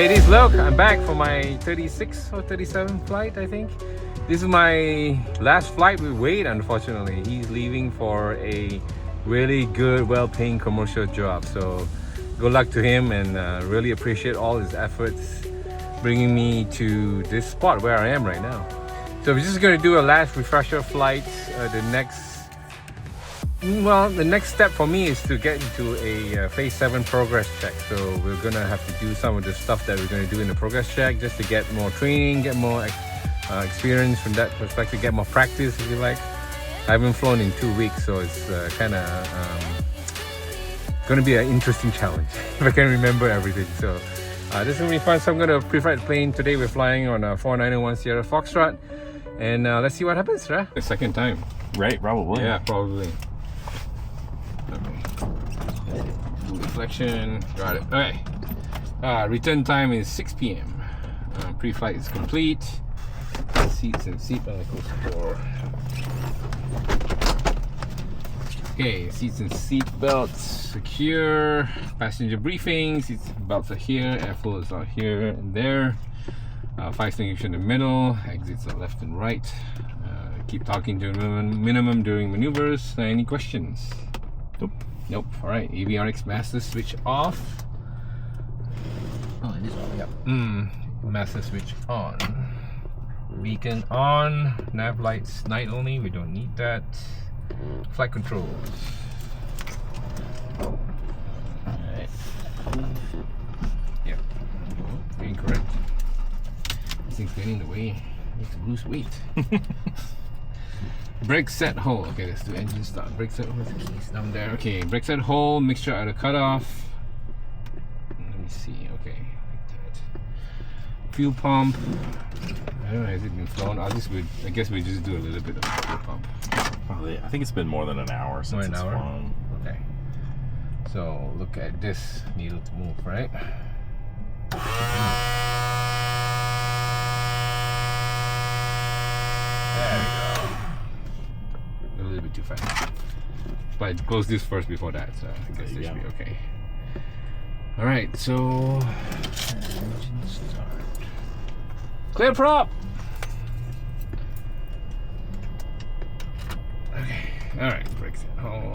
Hey, this is Luke. I'm back for my 36 or 37 flight, I think. This is my last flight with Wade, unfortunately. He's leaving for a really good, well-paying commercial job. So good luck to him, and really appreciate all his efforts bringing me to this spot where I am right now. So we're just going to do a last refresher flight. The next step for me is to get into a phase 7 progress check. So we're gonna have to do some of the stuff that we're gonna do in the progress check just to get more training, get more experience from that perspective, get more practice if you like. I haven't flown in 2 weeks, so it's kind of gonna be an interesting challenge if I can remember everything. So this is gonna be fun. So I'm gonna pre-flight the plane. Today we're flying on a 4901 Sierra Foxtrot, and let's see what happens, right? The second time. Right, probably. Yeah, probably. Okay. Reflection. Got it. Okay. Return time is 6 p.m. Pre-flight is complete. Seats and seatbelt for. Okay, seats and seatbelts secure. Passenger briefing. Seats belts are here. Airflow is out here and there. Fire extinguisher in the middle. Exits are left and right. Keep talking to minimum during maneuvers. Any questions? Nope. All right. Avionics master switch off. Oh, it is on. Yep. Master switch on. Beacon on. Nav lights night only. We don't need that. Flight controls. All right. Yep. Incorrect. This thing's getting in the way. I need to lose weight. Brake set hole. Okay, let's do engine start. Brake set hole. The keys down there. Okay, brake set hole. Mixture out of cutoff. Let me see. Okay, like that. Fuel pump. I don't know. Has it been flown? I guess we just do a little bit of fuel pump. Probably. I think it's been more than an hour since it's flown. Okay. So look at this needle to move, right? There we go. A little bit too fast. But I close this first before that, so I guess this should be okay. Alright, so engine start. Clear prop! Okay, alright, brakes at home.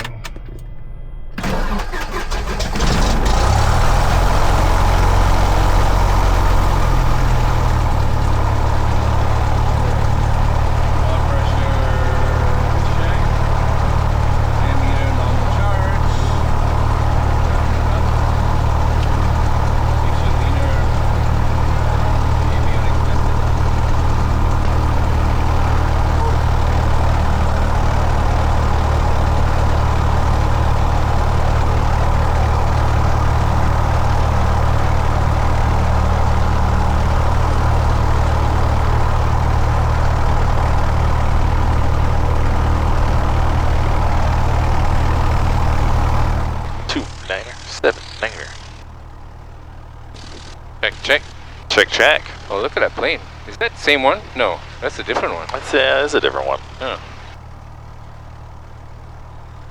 Check. Oh, look at that plane. Is that the same one? No, that's a different one. That's a different one. Oh.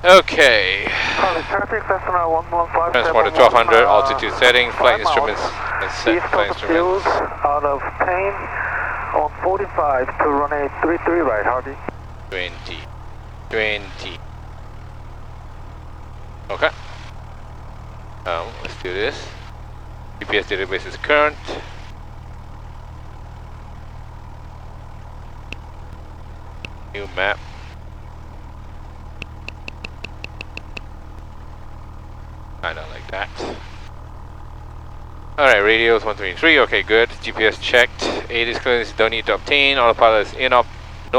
Okay. Transponder 1200, altitude setting, flight instruments. Set flight instruments. Out of plane on 45 to runway 33 right, Hardy. 20. Okay. Let's do this. GPS database is current. New map. I don't like that. Alright, radios 123, okay, good. GPS checked. 80 clearance, don't need to obtain. Autopilot is no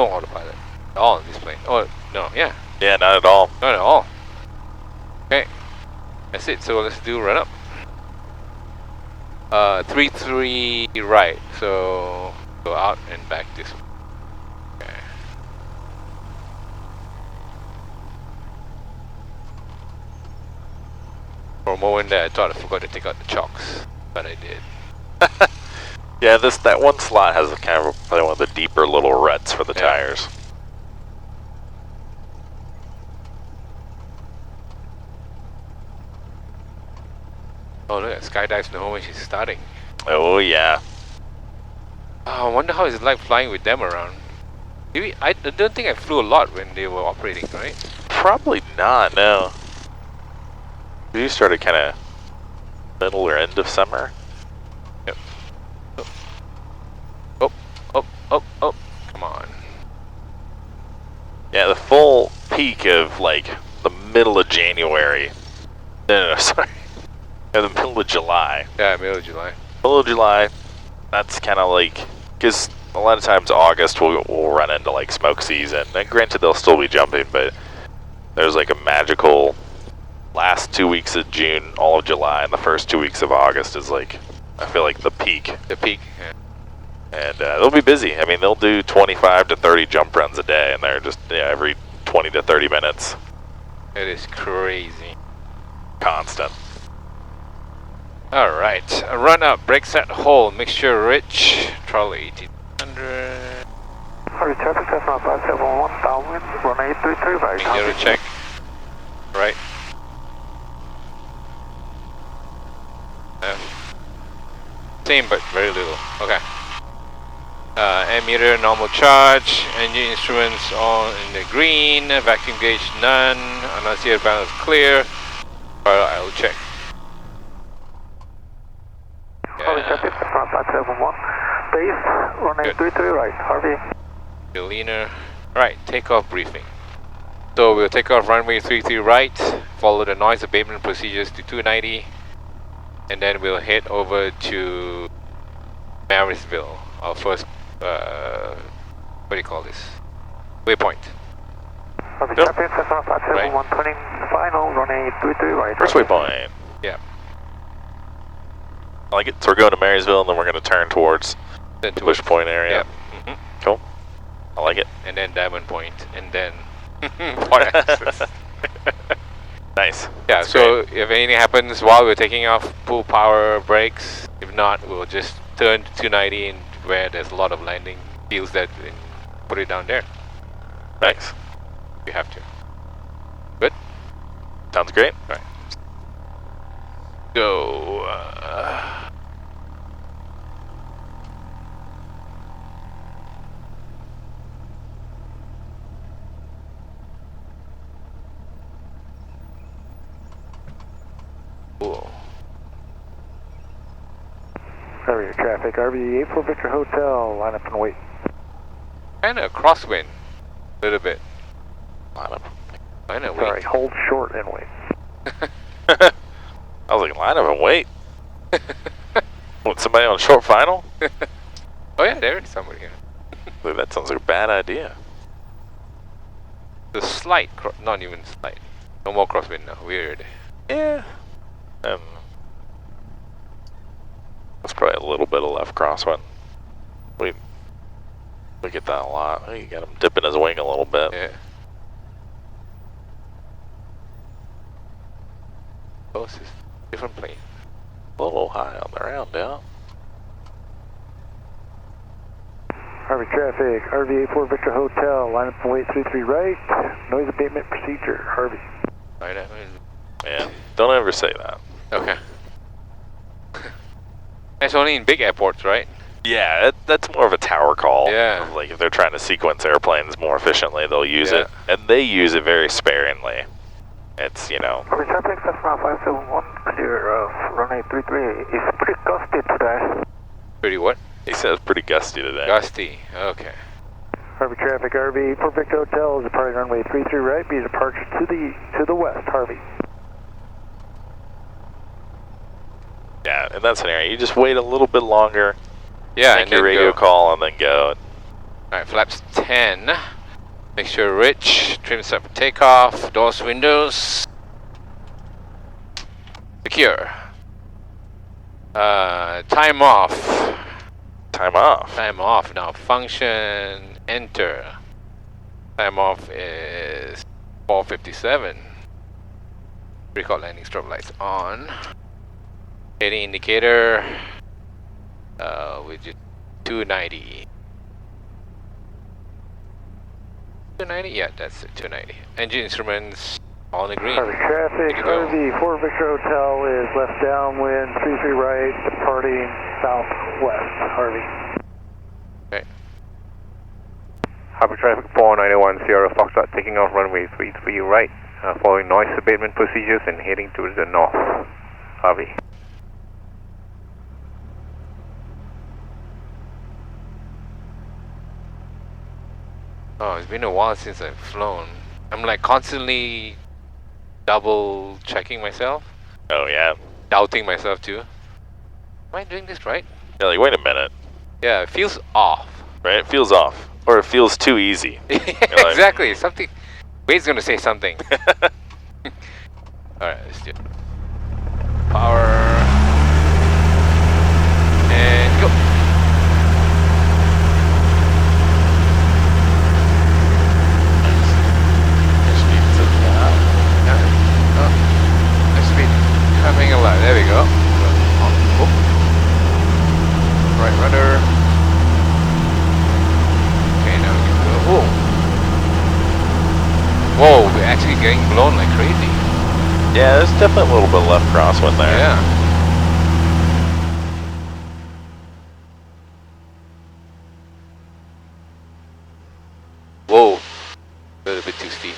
autopilot at all in this plane. Oh, no, yeah. Yeah, not at all. Not at all. Okay, that's it. So let's do run up. 33 right, so go out and back this way. Okay. For a moment there, I thought I forgot to take out the chocks, but I did. Yeah, that one slot has a kind of probably one of the deeper little ruts for the tires. Oh look, skydives know when she's starting. Oh yeah. Oh, I wonder how it's like flying with them around. Maybe I don't think I flew a lot when they were operating, right? Probably not, no. You started kind of middle or end of summer? Yep. Oh, come on. Yeah, the full peak of like the middle of January. No, sorry. Yeah, the middle of July. Yeah, middle of July. Middle of July, that's kind of like, because a lot of times August we'll run into like smoke season. And granted, they'll still be jumping, but there's like a magical last 2 weeks of June, all of July, and the first 2 weeks of August is like, I feel like the peak. The peak, yeah. And they'll be busy. I mean, they'll do 25 to 30 jump runs a day, and they're just every 20 to 30 minutes. It is crazy. Constant. Alright, run up, brake set, hold, mixture rich, throttle 1800. Harvey traffic, Cessna 571, downwind, runway 33 right. Zero check. Right. Same but very little. Okay. Ammeter normal charge, engine instruments all in the green, vacuum gauge none, annunciator balance clear. I will check. Harvey traffic, Cessna 571, base, runway 33 right, Harvey. Leaner. Right, takeoff briefing. So we'll take off runway 33 right, follow the noise abatement procedures to 290, and then we'll head over to Marysville, our first, what do you call this? Waypoint. Harvey traffic, Cessna 571, turning final, runway 33 right. First waypoint. Yeah. I like it. So we're going to Marysville, and then we're going to turn towards Then the Bush Point area. Yeah. Cool. I like it. And then Diamond Point, and then Point Access. Nice. Yeah, That's so great. if anything happens while we're taking off, pull power brakes. If not, we'll just turn to 290 and where there's a lot of landing fields that and put it down there. Thanks. We have to. Good? Sounds great. Right. Go. Cool. Harvey traffic, RV 84 Victor Hotel, line up and wait. Kind of crosswind, a little bit. Line up. Kind of Sorry, wait. hold short and wait. I was like, line up and wait. Want somebody on short final? Oh yeah, there is somebody here. Dude, that sounds like a bad idea. The slight, not even slight. No more crosswind now. Weird. Yeah. That's probably a little bit of left crosswind. We get that a lot. Oh, you got him dipping his wing a little bit. Yeah. Closest. Different plane. A little high on the round, yeah. Harvey traffic, RV 84 Victor Hotel, line up and wait 33 right, noise abatement procedure, Harvey. Right. Yeah. Don't ever say that. Okay. That's only in big airports, right? Yeah, that's more of a tower call. Yeah. Like if they're trying to sequence airplanes more efficiently, they'll use it. And they use it very sparingly. It's, you know. Harvey traffic, Cessna 571, clear of runway 33. It's pretty gusty today. Pretty what? He says pretty gusty today. Gusty. Okay. Harvey traffic, RV 84 Victor Hotel is departing runway 33 right, be departure to the west, Harvey. Yeah, in that scenario, you just wait a little bit longer. Yeah, make your radio call and then go. Alright, flaps 10. Make sure rich. Trim set for takeoff. Doors, windows. Secure. Time off. Time off. Time off. Now function. Enter. Time off is 4:57. Record landing strobe lights on. Heading indicator. With 290. 290? Yeah, that's it, 290. Engine instruments on the green. Harvey traffic, RV 4 Victor Hotel is left downwind, 33 right, departing southwest, Harvey. Okay. Harvey traffic 4901 Sierra Foxtrot taking off runway 33 right, following noise abatement procedures and heading to the north. Harvey. Oh, it's been a while since I've flown. I'm like constantly double checking myself, Oh yeah. doubting myself too. Am I doing this right? You're like, wait a minute. Yeah, it feels off. Right? It feels off. Or it feels too easy. Exactly, something. Wade's gonna say something. Alright, let's do it. Power. And go. Coming alive. There we go. Oh. Right rudder. Okay, now we can go. Whoa! Whoa! We're actually getting blown like crazy. Yeah, there's definitely a little bit of left crosswind there. Yeah. Whoa! A little bit too steep.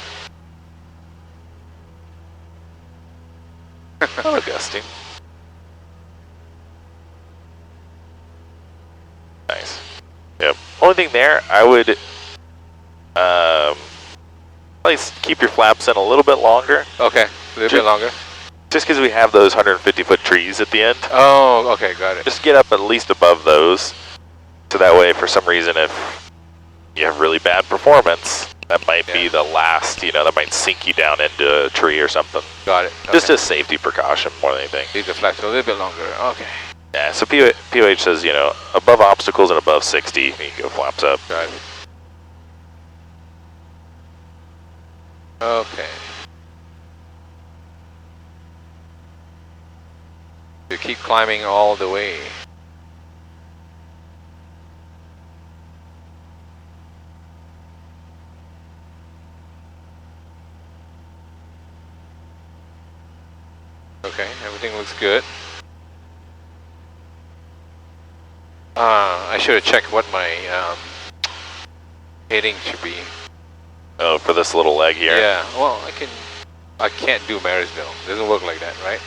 Oh, gusty. Nice. Yep. Only thing there, I would like keep your flaps in a little bit longer. Okay, a little bit longer. Just because we have those 150-foot trees at the end. Oh, okay, got it. Just get up at least above those. So that way, for some reason, if you have really bad performance, that might be the last, that might sink you down into a tree or something. Got it. Okay. Just a safety precaution more than anything. Leave the flaps a little bit longer. Okay. Yeah, so POH says, above obstacles and above 60, you can go flaps up. Got it. Okay. You keep climbing all the way. Okay, everything looks good. I should have checked what my heading should be. Oh, for this little leg here? Yeah, well, I can't do Marysville. It doesn't work like that, right?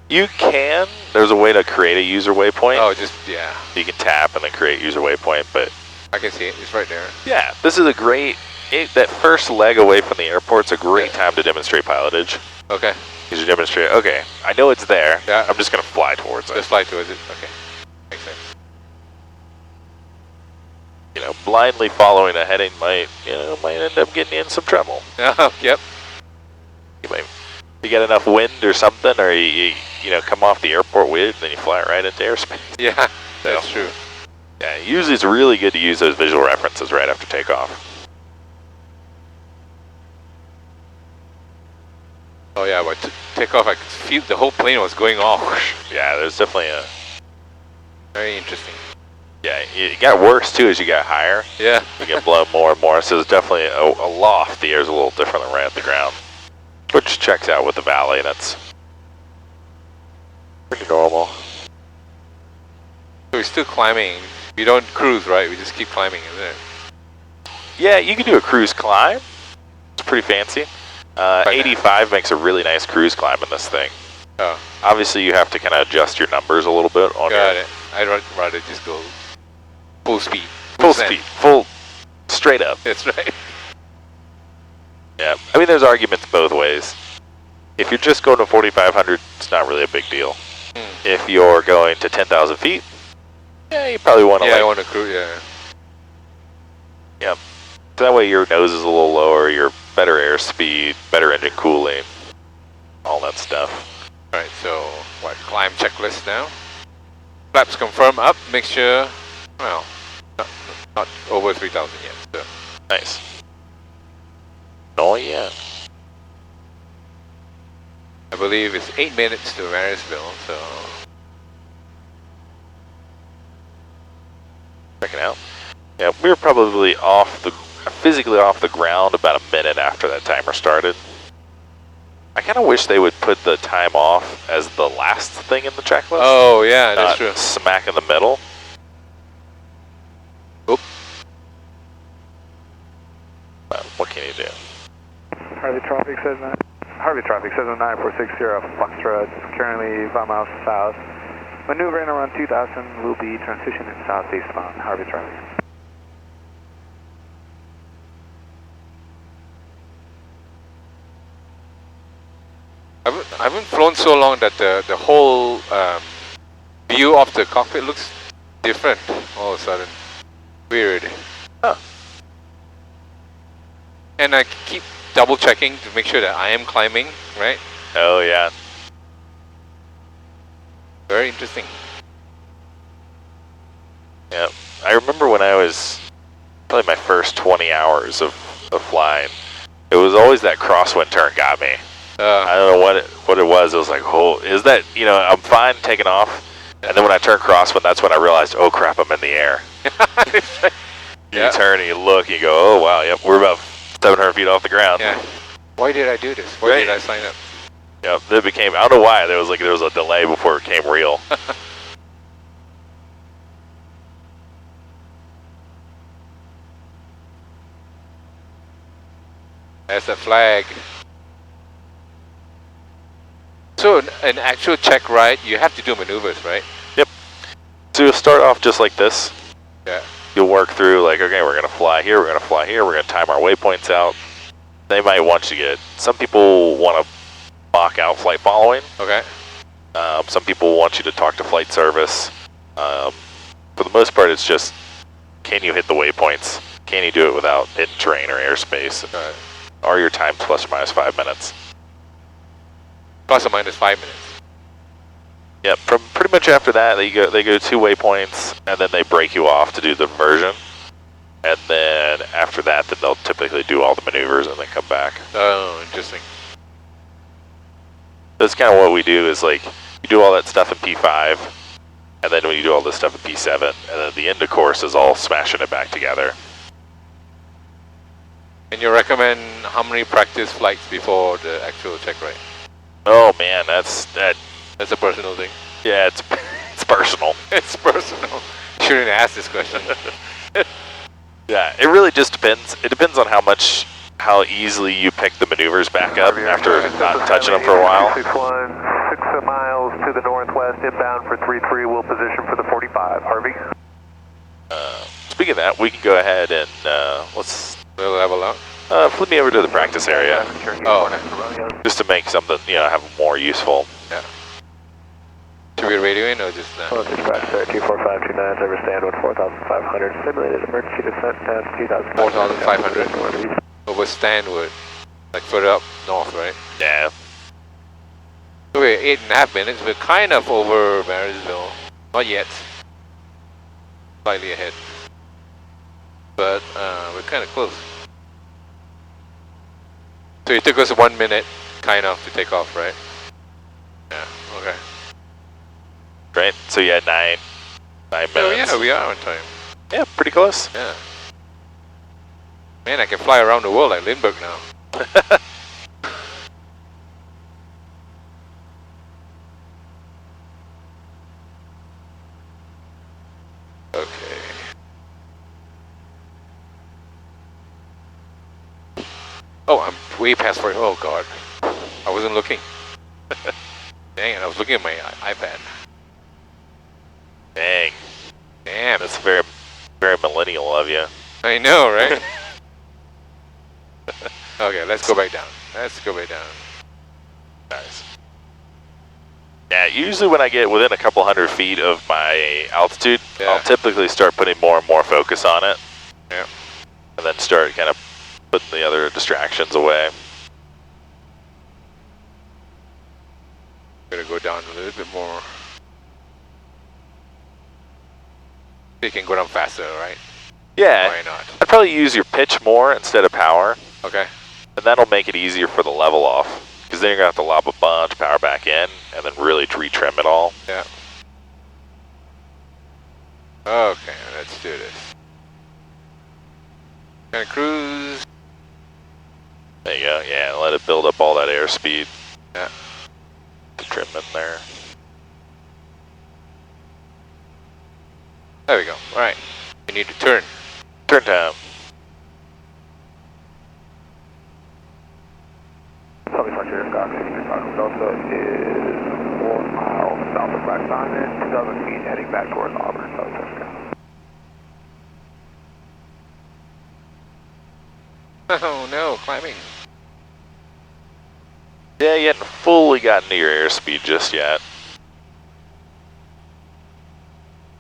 You can. There's a way to create a user waypoint. Oh, just, yeah. You can tap and then create user waypoint, but... I can see it. It's right there. Yeah, this is a great... that first leg away from the airport's a great time to demonstrate pilotage. Okay. Because you demonstrate, okay, I know it's there. Yeah. I'm just going to fly towards it. Just fly towards it. Okay. Makes sense. Blindly following a heading might end up getting you in some trouble. Yep. You get enough wind or something, or you come off the airport with, then you fly right into airspace. Yeah, that's true. Yeah, usually it's really good to use those visual references right after takeoff. Oh yeah, but takeoff, I could feel the whole plane was going off. Yeah, there's definitely a... Very interesting. Yeah, it got worse too as you got higher. Yeah. You get blown more and more, so there's definitely a loft. The air's a little different than right at the ground. Which checks out with the valley, that's pretty normal. So we're still climbing. We don't cruise, right? We just keep climbing, isn't it? Yeah, you can do a cruise climb. It's pretty fancy. 85 makes a really nice cruise climb in this thing. Oh. Obviously, you have to kind of adjust your numbers a little bit. Got it. I'd rather just go full speed. Full speed. Full straight up. That's right. Yeah. I mean, there's arguments both ways. If you're just going to 4,500, it's not really a big deal. If you're going to 10,000 feet, yeah, you probably want to I want to cruise, yeah. Yeah. So that way your nose is a little lower, you're better airspeed, better engine cooling, all that stuff. Alright, so what, climb checklist now? Flaps confirm up, make sure, well, not over 3,000 yet, so. Nice. Oh yeah. I believe it's 8 minutes to Marysville, so. Check it out. Yeah, we were probably physically off the ground about a minute after that timer started. I kind of wish they would put the time off as the last thing in the checklist. Oh yeah, that's true. Smack in the middle. Oop. What can you do? Harvey traffic says 9460 Foxtrot, currently 5 miles south. Maneuvering around 2000, will be transitioning southeast bound. Harvey traffic. I haven't flown so long that the whole view of the cockpit looks different all of a sudden. Weird. Huh. And I keep double checking to make sure that I am climbing, right? Oh yeah. Very interesting. Yeah. I remember when I was probably my first 20 hours of flying, it was always that crosswind turn got me. I don't know what it was. It was like, oh, is that, you know, I'm fine taking off. And then when I turn crosswind, that's when I realized, oh crap, I'm in the air. You turn and you look and you go, oh wow, yep, we're about 700 feet off the ground. Yeah. Why did I do this? Why did I sign up? Yeah, it became, I don't know why, there was a delay before it became real. That's a flag. So an actual check ride, you have to do maneuvers, right? Yep. So you'll start off just like this. Yeah. You'll work through like, okay, we're going to fly here, we're going to fly here, we're going to time our waypoints out. They might want you to get, some people want to mock out flight following. Okay. Some people want you to talk to flight service. For the most part, it's just, can you hit the waypoints? Can you do it without hitting terrain or airspace? Right. Are your times plus or minus 5 minutes? Plus or minus 5 minutes. Yep, from pretty much after that, they go 2 waypoints, and then they break you off to do the diversion. And then after that, then they'll typically do all the maneuvers and then come back. Oh, interesting. That's kind of what we do is like, you do all that stuff in P5, and then when you do all this stuff in P7, and then the end of course is all smashing it back together. And you recommend how many practice flights before the actual check ride? Oh man, that's a personal thing. Yeah, it's personal. It's personal. Shouldn't ask this question. Yeah, it really just depends. It depends on how easily you pick the maneuvers back up after not touching them for a while. 6 miles to the northwest, inbound for 33, we'll position for the 45. Harvey? Speaking of that, we can go ahead and let's level out. Flip me over to the practice area. Oh, okay. Just to make something, have more useful. Yeah. Should we radio in or just? Dispatch there, 24529, over Stanwood 4500, simulated emergency descent down to 2000. 4500. Over Stanwood, like further up north, right? Yeah. So we're 8.5 minutes. We're kind of over Marysville. Not yet. Slightly ahead. But we're kind of close. So it took us 1 minute, kind of, to take off, right? Yeah. Okay. Right. So you had 9 minutes. Oh yeah, we are on time. Yeah, pretty close. Yeah. Man, I can fly around the world like Lindbergh now. Okay. Oh, I'm way past 40. Oh god. I wasn't looking. Dang it, I was looking at my iPad. Dang. Damn. That's very, very millennial of you. I know, right? Okay, let's go back down. Let's go back down. Nice. Yeah, usually when I get within a couple hundred feet of my altitude, I'll typically start putting more and more focus on it. Yeah. And then start kind of putting the other distractions away. Gonna go down a little bit more. You can go down faster, right? Yeah. Why not? I'd probably use your pitch more instead of power. Okay. And that'll make it easier for the level off. Because then you're going to have to lob a bunch of power back in and then really retrim it all. Yeah. Okay, let's do this. Gonna cruise. There you go. Yeah, let it build up all that airspeed. Yeah. The trim in there. There we go. Alright. We need to turn. Turn time. Southern Frontier Scout 65 Delta is 4 miles south of Black Diamond, 2,000 feet heading back towards Auburn, South Carolina. Oh no, climbing. Yeah, you hadn't fully gotten to your airspeed just yet.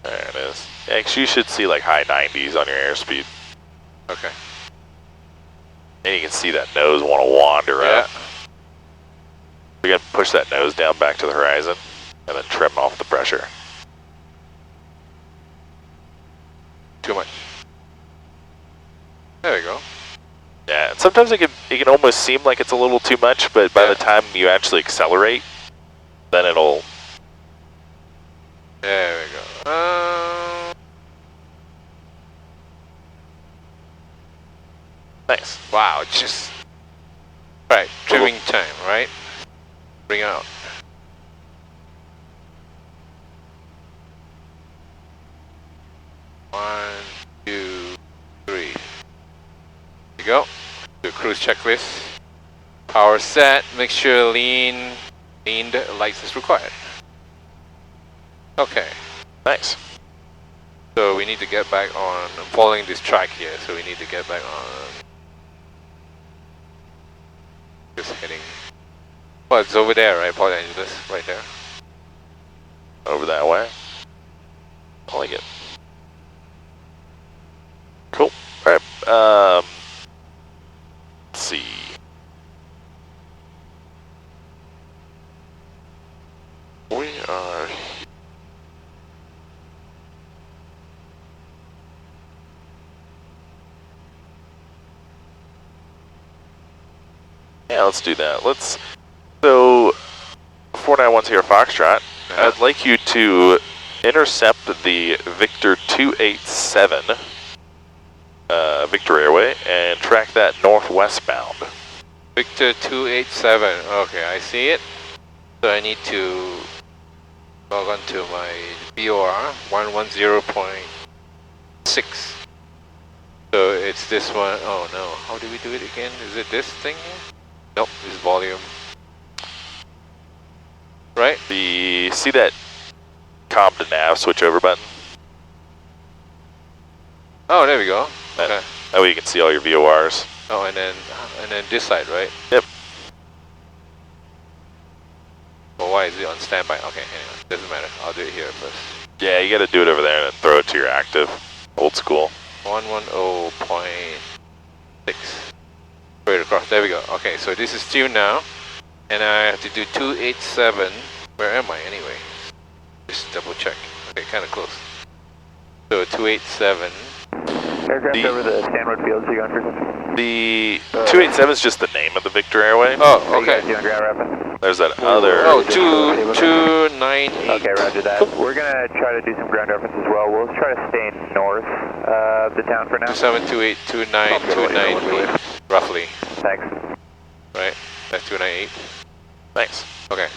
There it is. Yeah, 'cause you should see like high 90s on your airspeed. Okay. And you can see that nose want to wander up. You got to push that nose down back to the horizon and then trim off the pressure. Too much. There we go. Yeah, and sometimes it can almost seem like it's a little too much, but by the time you actually accelerate, then it'll... There we go. Nice. Wow, just... Right, trimming time, right? Bring out. One, two, three. There you go. Do a cruise checklist. Power set. Make sure leaned lights is required. Okay. Nice. So we need to get back on. I'm following this track here, so we need to get back on. Just heading. Well, it's over there, right? Port Angeles, right there. Over that way. I like it. Cool. Alright. Let's see. We are... Yeah, let's do that. So, 491 Sierra Foxtrot, I'd like you to intercept the Victor 287 Victor Airway and track that northwestbound. Victor 287. Okay, I see it. So I need to log on to my BOR 110.6. So it's this one. Oh no, how do we do it again? Is it this thing here? Nope, it's volume. Right? See that comm to nav switch over button? Oh, there we go. Okay. That way you can see all your VORs. Oh, and then this side, right? Yep. Well, why is it on standby? Okay, anyway, doesn't matter. I'll do it here first. Yeah, you gotta do it over there and then throw it to your active. Old school. 110.6. Straight across. There we go. Okay, so this is tuned now. And I have to do 287. Where am I anyway? Just double check. Okay, kind of close. So 287. Aircraft over the Stanwood Field, so you going frequency? The 287 is just the name of the Victor Airway. Oh, okay. You guys doing ground rapid? There's that other... Oh, 298. Okay, roger that. We're going to try to do some ground reference as well. We'll try to stay north of the town for now. 2728, 298, roughly. Thanks. Right? That's 298. Thanks. Okay.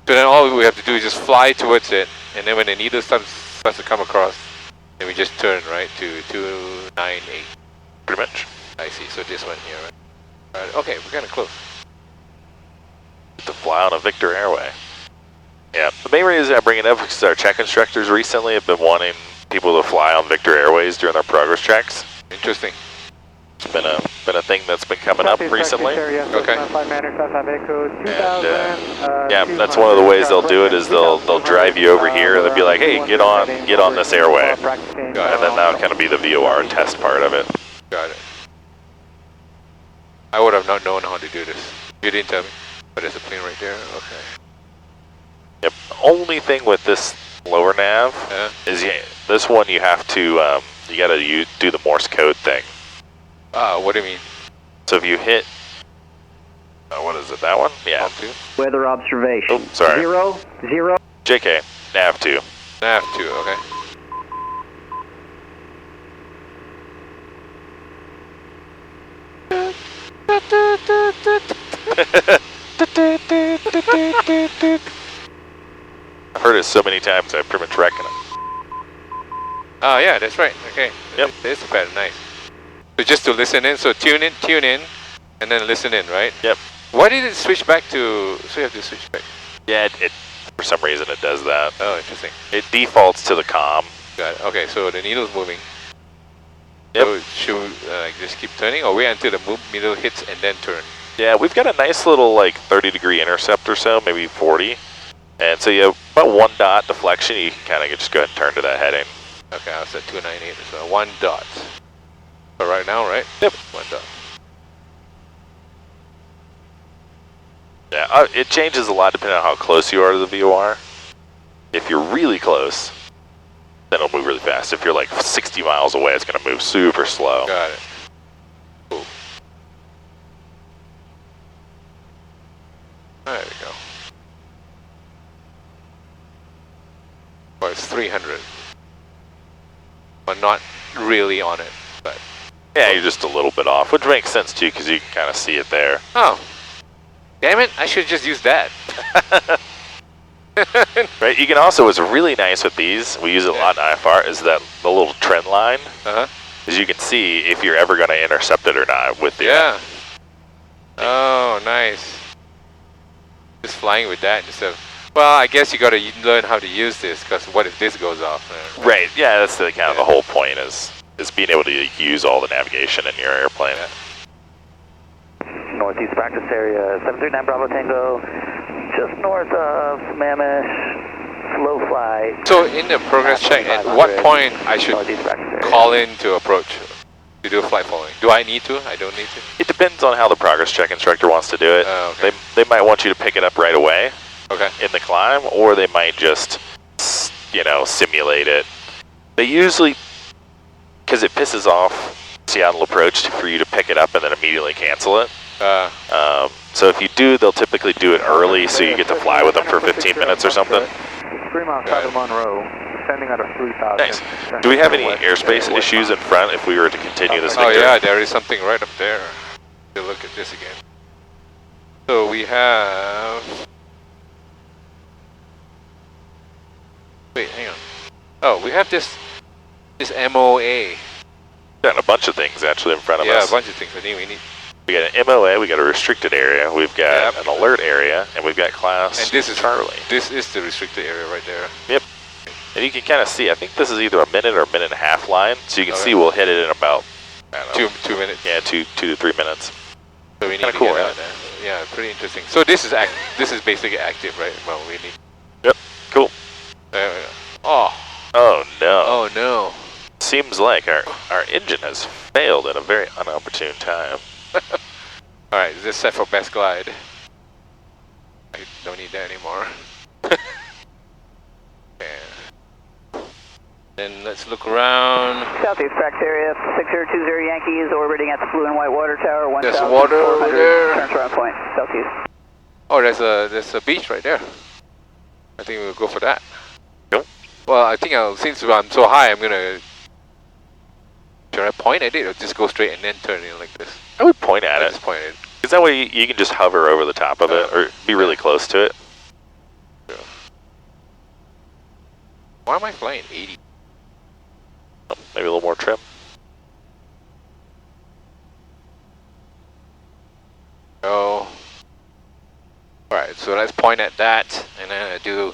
So then all we have to do is just fly towards it, and then when the needle starts to come across, then we just turn right to 298. Pretty much. I see. So this one here, right? Right. Okay, we're kind of close. To fly on a Victor Airway. Yeah, the main reason I bring it up is because our check instructors recently have been wanting people to fly on Victor Airways during their progress checks. Interesting. It's been a thing that's been coming up recently. Okay. And yeah, that's one of the ways they'll do it is they'll drive you over here and they'll be like, hey, get on this airway, and then that'll kind of be the VOR test part of it. Got it. I would have not known how to do this. You didn't tell me. But there's a plane right there. Okay. Yep. Only thing with this lower nav is this one you have to you got to do the Morse code thing. What do you mean? So if you hit, what is it? That one? Yeah. Weather observation. Oh, sorry. 0, 0. JK, nav 2. Nav 2. Okay. I've heard it so many times I pretty much reckon it. Oh yeah, that's right. Okay. Yep. This is better. Nice. So just to listen in. So tune in, and then listen in, right? Yep. Why did it switch back to? So you have to switch back. Yeah, it for some reason it does that. Oh, interesting. It defaults to the comm. Got it. Okay, so the needle's moving. Yep. So should we just keep turning, or wait until the needle hits and then turn? Yeah, we've got a nice little like 30-degree intercept or so, maybe 40. And so you have about 1 dot deflection. You can kind of just go ahead and turn to that heading. Okay, I was at 298, so 1 dot. So right now, right? Yep. 1 dot. Yeah, it changes a lot depending on how close you are to the VOR. If you're really close, then it'll move really fast. If you're like 60 miles away, it's going to move super slow. Got it. Cool. There we go. Well, it's 300. But not really on it, but... Yeah, you're just a little bit off, which makes sense too, because you can kind of see it there. Oh. Damn it, I should just use that. Right, you can also, what's really nice with these, we use it a lot in IFR, is that the little trend line. Is you can see if you're ever going to intercept it or not with the... Yeah. Oh, nice. Just flying with that instead of... Well, I guess you got to learn how to use this, because what if this goes off? Right, yeah, that's the kind of the whole point is being able to use all the navigation in your airplane. Northeast practice area, 739 Bravo Tango, just north of Mammoth, slow flight. So in the progress check, at what point I should call in to approach to do flight following? Do I need to? I don't need to? It depends on how the progress check instructor wants to do it. Okay. They might want you to pick it up right away. Okay. In the climb, or they might just, you know, simulate it. They usually, because it pisses off Seattle approach for you to pick it up and then immediately cancel it. So if you do, they'll typically do it early so you get to fly with them for 15 minutes or something. 3 miles south of Monroe, sending out of 3,000. Nice. Do we have any airspace issues in front if we were to continue this Victor? Oh yeah, there is something right up there. We'll look at this again. So we have... Wait, hang on. Oh, we have this MOA. Got a bunch of things actually in front of us. Yeah, a bunch of things. I think we need... We got an MOA, we got a restricted area, we've got an alert area, and we've got class and this is Charlie. This is the restricted area right there. Yep. And you can kind of see, I think this is either a minute or a minute and a half line, so you can see we'll hit it in about, I don't know. 2 minutes. Yeah, 2 to 3 minutes. So we need to cool, get right? out there. Yeah, pretty interesting. So this is basically active, right? Well, we need... Yep, cool. There we go. Oh. Oh no. Oh no. Seems like our engine has failed at a very unopportune time. Alright, is this set for best glide? I don't need that anymore. Yeah. Then let's look around. Southeast practice area, 6020 Yankees, orbiting at the blue and white water tower, 1,400. There's water over there. Turns around point, southeast. Oh, there's a beach right there. I think we'll go for that. Nope. Well, I think since I'm so high, I'm gonna... Should I point at it or just go straight and then turn it like this? I would point at it. Just point at it. Because that way you can just hover over the top of it, or be really close to it. Yeah. Why am I flying 80? Oh, maybe a little more trim. Oh. Alright, so let's point at that, and then I do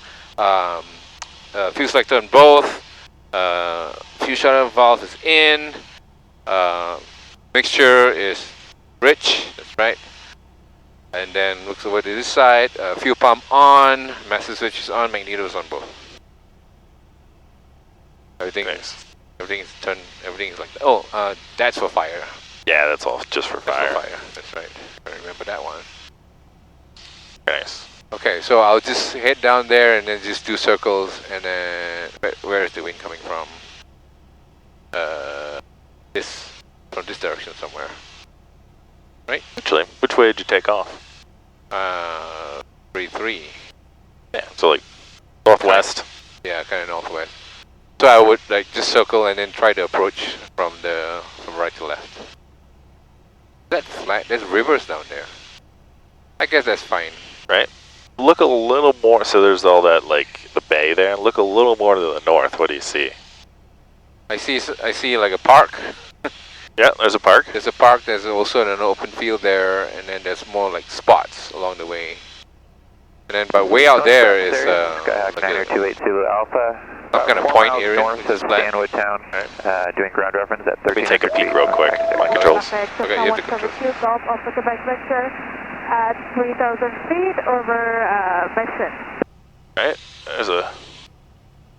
fuel selector on both. Fuel shuttle valve is in. Mixture is rich, that's right. And then looks over to this side. Fuel pump on, master switch is on, magnetos on both. Everything is turned. Everything is like that. Oh, that's for fire. Yeah, that's all just for fire. That's for fire. That's right. I remember that one. Nice. Okay, so I'll just head down there and then just do circles, and then where is the wind coming from? From this direction somewhere, right? Actually, which way did you take off? 3-3. Yeah, so like northwest. Yeah, kind of northwest. So I would like just circle and then try to approach from right to left. That flat, there's rivers down there. I guess that's fine. Right? Look a little more, so there's all that, like, the bay there. Look a little more to the north. What do you see? I see like a park. Yeah, there's a park. There's a park, there's also an open field there, and then there's more like spots along the way. And then, but way out there is Skyhawk 9028 Zulu Alpha. some kind of 4 point miles area. north Which is of black. Stanwood Town, doing ground reference at Let me 1300 take a peek feet. real quick. My controls. Okay, you have the control. Golf Alpha Quebec Victor at 3,000 feet over Mission. Right? There's a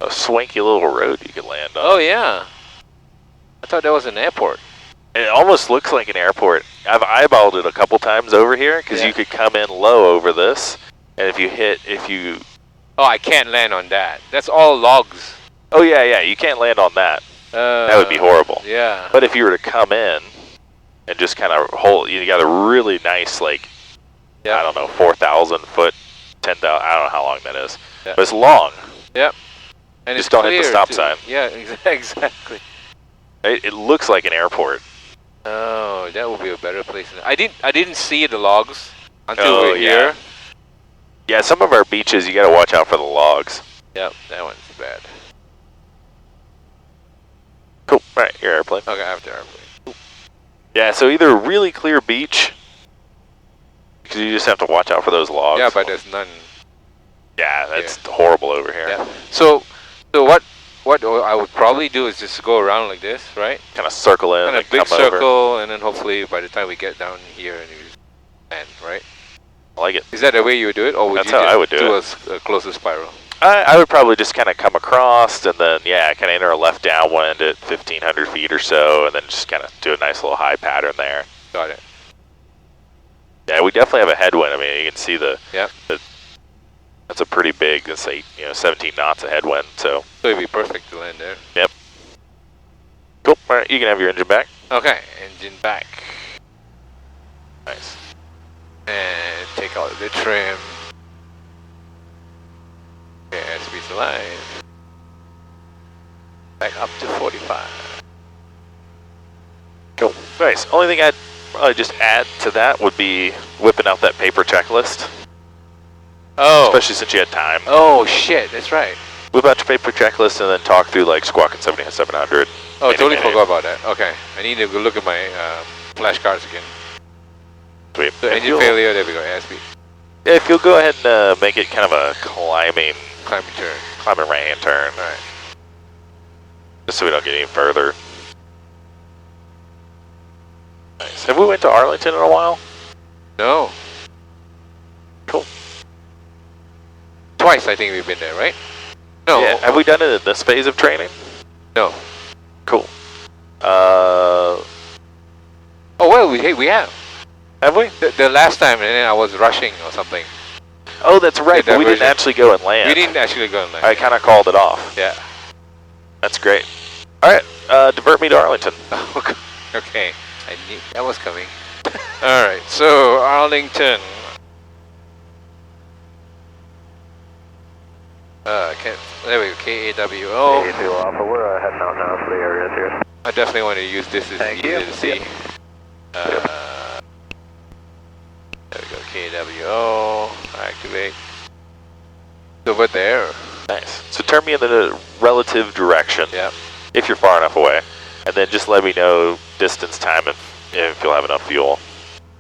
swanky little road you could land on. Oh yeah. I thought that was an airport. It almost looks like an airport. I've eyeballed it a couple times over here because you could come in low over this, and if you. Oh, I can't land on that. That's all logs. Oh yeah, you can't land on that. That would be horrible. Yeah. But if you were to come in and just kind of hold, you got a really nice, like, I don't know, 4,000 foot, 10,000. I don't know how long that is, but it's long. Yep. And Just it's don't hit the clear, stop too. sign. Yeah, exactly. It looks like an airport. Oh, that would be a better place. I didn't see the logs until we're yeah. here. Yeah, some of our beaches you got to watch out for the logs. Yep, that one's bad. Cool. All right, your airplane. Okay, after airplane. Yeah, so either a really clear beach, because you just have to watch out for those logs. Yeah, but there's none. Yeah, that's horrible over here. Yeah. So what I would probably do is just go around like this, right? Kind of circle in Kind and of big come circle, over. and then hopefully by the time we get down here and you land, right? I like it. Is that the way you would do it, or would That's you how just I would do a closer spiral? I would probably just kind of come across and then, kind of enter a left downwind at 1,500 feet or so, and then just kind of do a nice little high pattern there. Got it. Yeah, we definitely have a headwind. I mean, you can see that's a pretty big, let's say, 17 knots of headwind, so. So it'd be perfect to land there. Yep. Cool. All right, you can have your engine back. Okay, engine back. Nice. And take out the trim. Okay, airspace alive. Back up to 45. Cool. Nice. Only thing I'd probably just add to that would be whipping out that paper checklist. Oh. Especially since you had time. Oh shit, that's right. Whip out your paper checklist and then talk through like squawking 700. Oh, totally forgot about that. Okay, I need to go look at my flashcards again. Sweet. So engine failure, there we go, airspeed. Yeah, if you'll go ahead and make it kind of a climbing right-hand turn. Alright. Just so we don't get any further. Nice. Have we went to Arlington in a while? No. Cool. Twice I think we've been there, right? No. Yeah. Have we done it in this phase of training? No. Cool. Oh well, we have. Have we? The last time, and then I was rushing or something. Oh, that's right, but we didn't actually go and land. We didn't actually go and land. I kind of called it off. Yeah. That's great. Alright, divert me to Arlington. Okay, I knew that was coming. Alright, so Arlington. There we go, KAWO. KA2 Alpha, we're heading out now for the areas here. I definitely want to use this, it's Thank easy you. to see. There we go, KAWO, activate. It's over there. Nice. So turn me in the relative direction. Yeah. If you're far enough away. And then just let me know distance, time, and if you'll have enough fuel.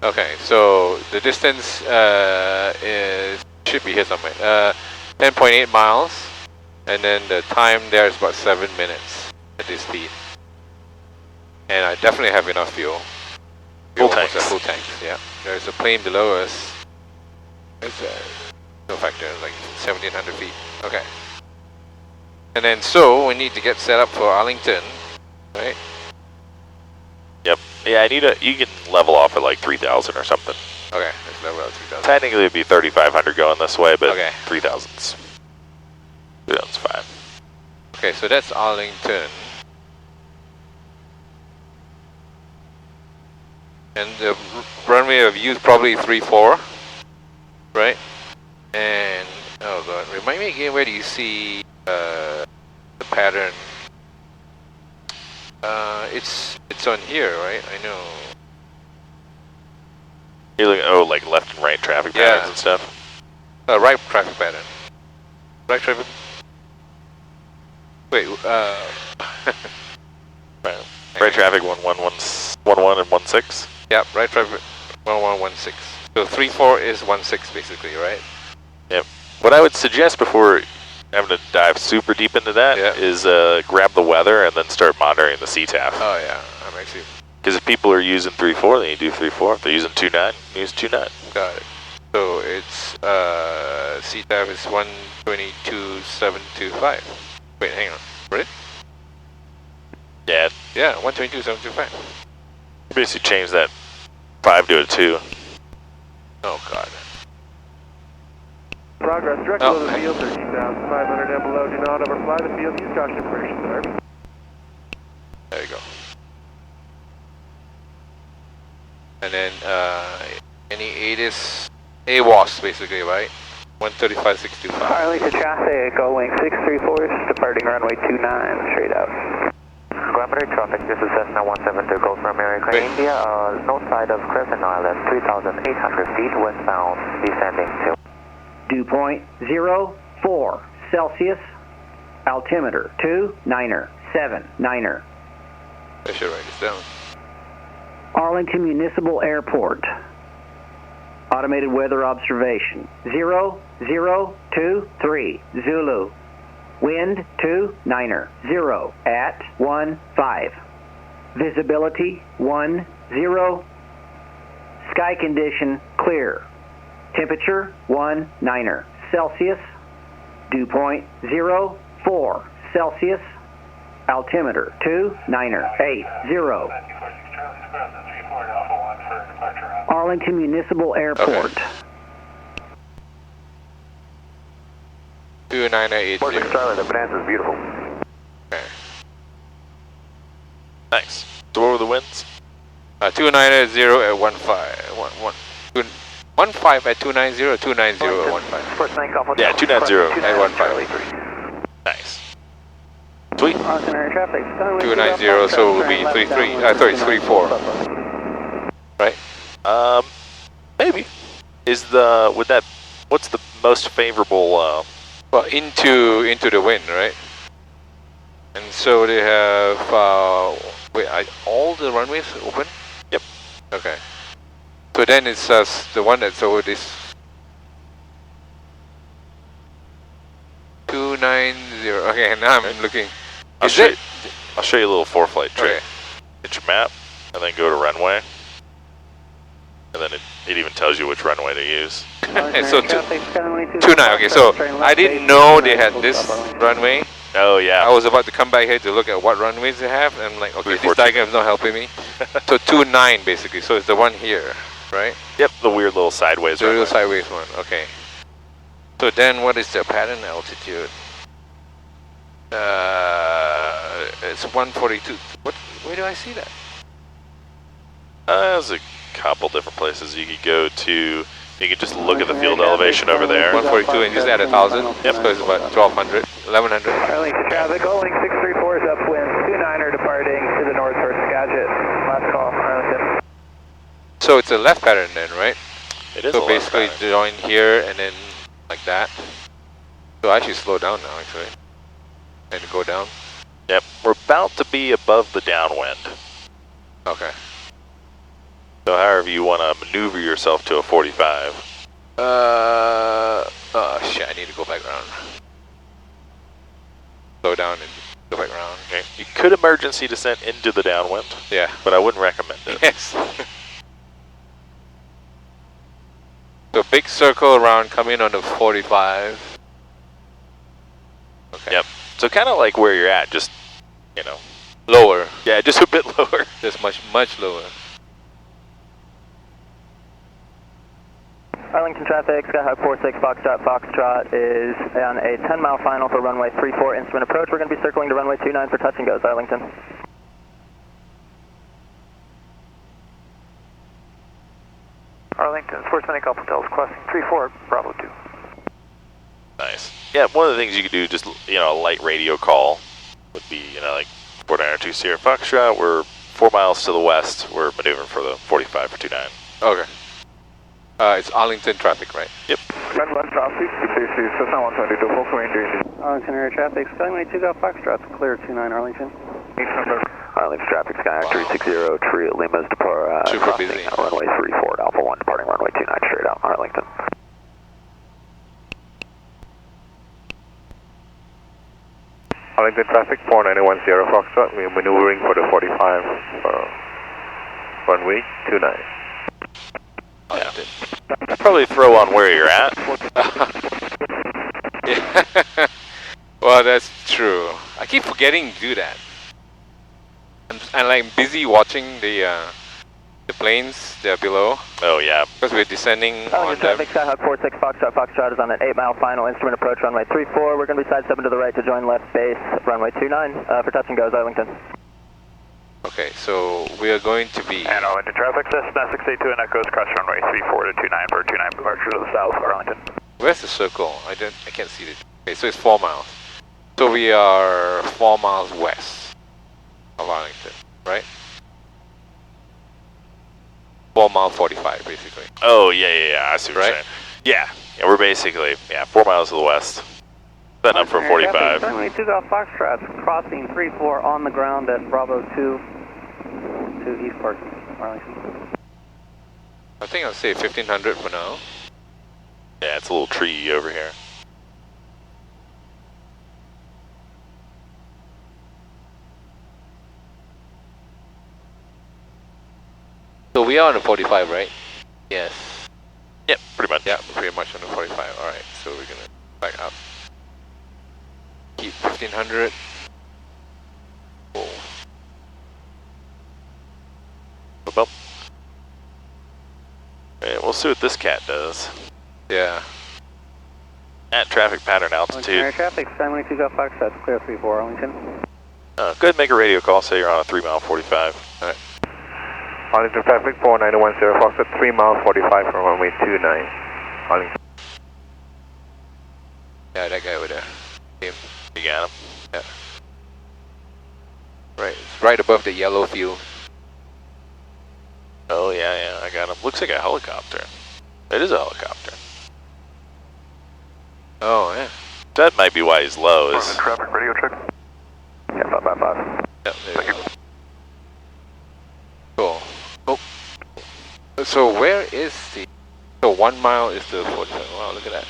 Okay, so the distance should be here somewhere. 10.8 miles, and then the time there is about 7 minutes at this speed. And I definitely have enough fuel. Full Almost tanks. at full tanks, yeah. There's a plane below us. There's no factor, like 1,700 feet. Okay. And then so we need to get set up for Arlington, right? Yep. Yeah, you can level off at like 3,000 or something. Okay, let's level out 3,000. Technically it'd be 3,500 going this way, but Okay. 3,000's fine. Okay, so that's Arlington. And the runway I've used probably 3-4, right? And, oh god, remind me again, where do you see the pattern? It's on here, right? I know. You're looking, oh, like left and right traffic patterns and stuff? Right traffic pattern. Right traffic. Wait, Right traffic 1111 and 16? Yep, right traffic 1116. So 34 is 16 basically, right? Yep. What I would suggest before having to dive super deep into that is grab the weather and then start monitoring the CTAF. Oh yeah, I'm actually. Because if people are using 3.4, then you do 3.4. If they're using 2.9, use 2.9. Got it. So it's CTAF is 122.725. Wait, hang on. Right? Yeah. Yeah, 122.725. Basically change that 5 to a 2. Oh god. Progress direct below the field, 13,500 and below. Do not overfly the field. Use caution information, sir. There you go. And then any AWOS basically, right? 135.625. Arlington traffic, going 634, departing runway 29, straight out. Gravity traffic, this is Cessna 172, Gulf from America, India, north side of Crescent Island, 3,800 feet westbound, descending to. Dew point 04 Celsius, altimeter 297. I should write this down. Arlington Municipal Airport. Automated weather observation 0023 Zulu. Wind 290 at 15. Visibility 10. Sky condition clear. Temperature 19 Celsius. Dew point 04 Celsius. Altimeter 2980. Arlington Municipal Airport. Okay. 29880. Charlie, the Bonanza is beautiful. Okay. Nice. So what were the winds? 290 at 15. 15 at 290 or 290 at 15? First thing, couple. Yeah, 290 at 15. Nice. Sweet. Arlington area traffic. 290, so it will be 33. I thought it's 34. Right? Maybe. What's the most favorable, Well, into the wind, right? And so they have, all the runways open? Yep. Okay. So then it's the one that's over this 290. Okay, now I'm looking. I'll show you a little 4-flight trick. Okay. Hit your map, and then go to runway. And then it even tells you which runway to use. So 29. Okay, so I didn't know they had this runway. Oh yeah. I was about to come back here to look at what runways they have, and I'm like, okay, this diagram's not helping me. So 29 basically. So it's the one here, right? Yep, the weird little sideways The runway. little sideways one. Okay. So then, what is the pattern altitude? It's 142. Where do I see that? There's a couple different places you could go to. You can just look at the field elevation over there. 142 and just add 1,000. Yep. So it's about 1,200, 1,100. Arlington traffic, going 634 is upwind, 29 departing to the north for Skagit. Last call, Arlington. So it's a left pattern then, right? It is. So basically join here and then like that. So I should slow down now actually. And go down. Yep, we're about to be above the downwind. Okay. So however you want to maneuver yourself to a 45. Oh shit, I need to go back around. Slow down and go back around. Okay. You could emergency descent into the downwind. Yeah. But I wouldn't recommend it. Yes. So big circle around, come in on the 45. Okay. Yep. So kind of like where you're at, just, Lower. Yeah, just a bit lower. Just much lower. Arlington traffic, Skyhawk 46 Foxtrot is on a 10-mile final for runway 34 instrument approach. We're going to be circling to runway 29 for touch and goes, Arlington. Arlington, Sports Medical Hotels, crossing 34, Bravo 2. Nice. Yeah, one of the things you could do, just, a light radio call would be, like 4902 Sierra Foxtrot, we're 4 miles to the west, we're maneuvering for the 45 for 29. Okay. It's Arlington traffic, right? Yep. Gun 1 traffic, this is Cessna 122, full range. Arlington area traffic, Skylane 2 Golf Foxtrot, clear 29 Arlington. Arlington traffic, Skyhawk 360, Tree Lima's Super crossing busy. runway 34, Alpha 1, departing runway 29, straight out, Arlington. Arlington traffic, 4910 Foxtrot, we are maneuvering for the 45, runway 29. Arlington. Probably throw on where you're at. Yeah. Well, that's true. I keep forgetting to do that. I'm like busy watching the planes that are below. Oh yeah. Because we're descending on Arlington traffic, Skyhawk 46 Foxtrot, Foxtrot is on an 8-mile final, instrument approach runway 34. We're going to be sidestepping to the right to join left base, runway 29, for touch and goes, Arlington. Okay, so we are going to be... And Arlington traffic, Cessna 682 and Echoes, cross runway 34 to 29 for 29 departure to the south, Arlington. Where's the circle? I can't see it. Okay, so it's 4 miles. So we are 4 miles west of Arlington, right? 4 mile 45, basically. Oh yeah. I see what you're saying. Yeah, we're basically 4 miles to the west. Setting up for 45. Runway 2 Golf Foxtrot, crossing 34 on the ground at Bravo 2 to East Park, Arlington. I think I'll say 1500 for now. Yeah, it's a little tree over here. So we are on the 45, right? Yes. Yep, pretty much. Yeah, pretty much on the 45. Alright, so we're gonna back up. Keep 1500. Whoa. Well, okay, we'll see what this cat does. Yeah. At traffic pattern Arlington altitude. area traffic, Skylane 2 Golf Foxtrot, clear 34 Arlington. Go ahead and make a radio call, say you're on a 3 mile 45. Alright. Arlington traffic, 4910 Foxtrot, 3 miles 45 from runway 29, Arlington. Yeah, that guy over there. Him. You got him? Yeah. Right, it's right above the yellow field. Oh yeah, I got him. Looks like a helicopter. It is a helicopter. Oh, yeah. That might be why he's low. Is Traffic radio check. Yeah, 555. Yep, there you go. Cool. Oh. So where is the... So 1 mile is the 47. Wow, look at that.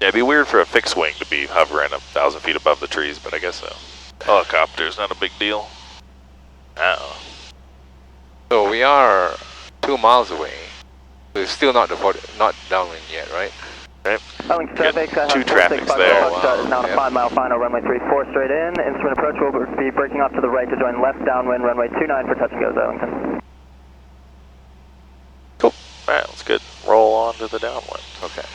Yeah, it'd be weird for a fixed wing to be hovering 1,000 feet above the trees, but I guess so. Helicopter's not a big deal. Uh-oh. So we are 2 miles away. So it's still not not downwind yet, right? Right. Arlington traffic, Two traffics there. Foxtrot is now on a Yep. 5-mile final, runway 34 straight in. Instrument approach will be breaking off to the right to join left downwind, runway 29 for touch and goes, Arlington. Cool. Alright, that's good. Roll on to the downwind. Okay.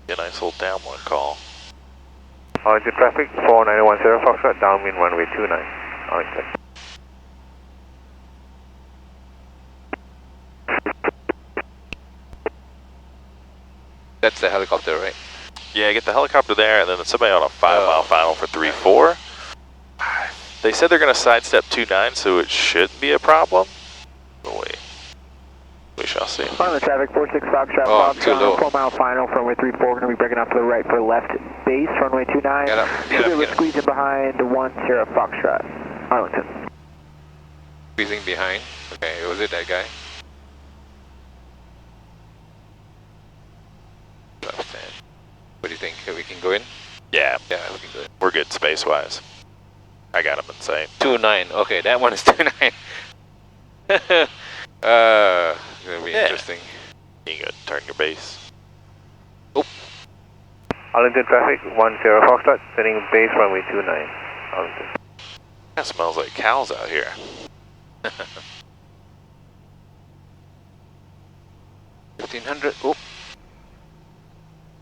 Get a nice little downwind call. Arlington traffic, 4910 Foxtrot, downwind runway 29, Arlington. That's the helicopter, right? Yeah, get the helicopter there, and then somebody on a 5 mile final for 3-4. They said they're going to sidestep 29, so it shouldn't be a problem. But wait. We shall see. On the traffic, 46 Foxtrot, Oh, too low. 4 mile final, runway 34. We're going to be breaking off to the right for left base, runway 29. Get up, get up, We're get up. squeezing behind 10 Foxtrot, Arlington. Squeezing behind. Okay, was it that guy? Left hand. What do you think? We can go in? Yeah, Yeah, we can go in. we're good space-wise. I got him in sight. 2-9. Okay, that one is 2-9. Gonna be interesting. You can go turn your base. Arlington traffic, 10 Foxtrot, setting base runway 29, Arlington. That smells like cows out here. 1500. Oh.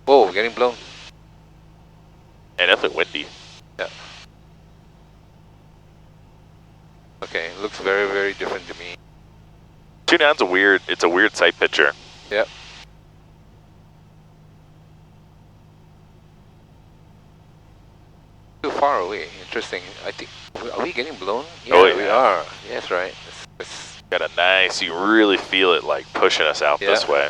Whoa, getting blown. And definitely windy. Yeah. Okay, looks very, very different to me. 29's it's a weird sight picture. Yep. Too far away. interesting. I think, are we getting blown? Yeah, Oh, yeah. we are. Yes, right. It's Got a nice, you really feel it like pushing us out this way.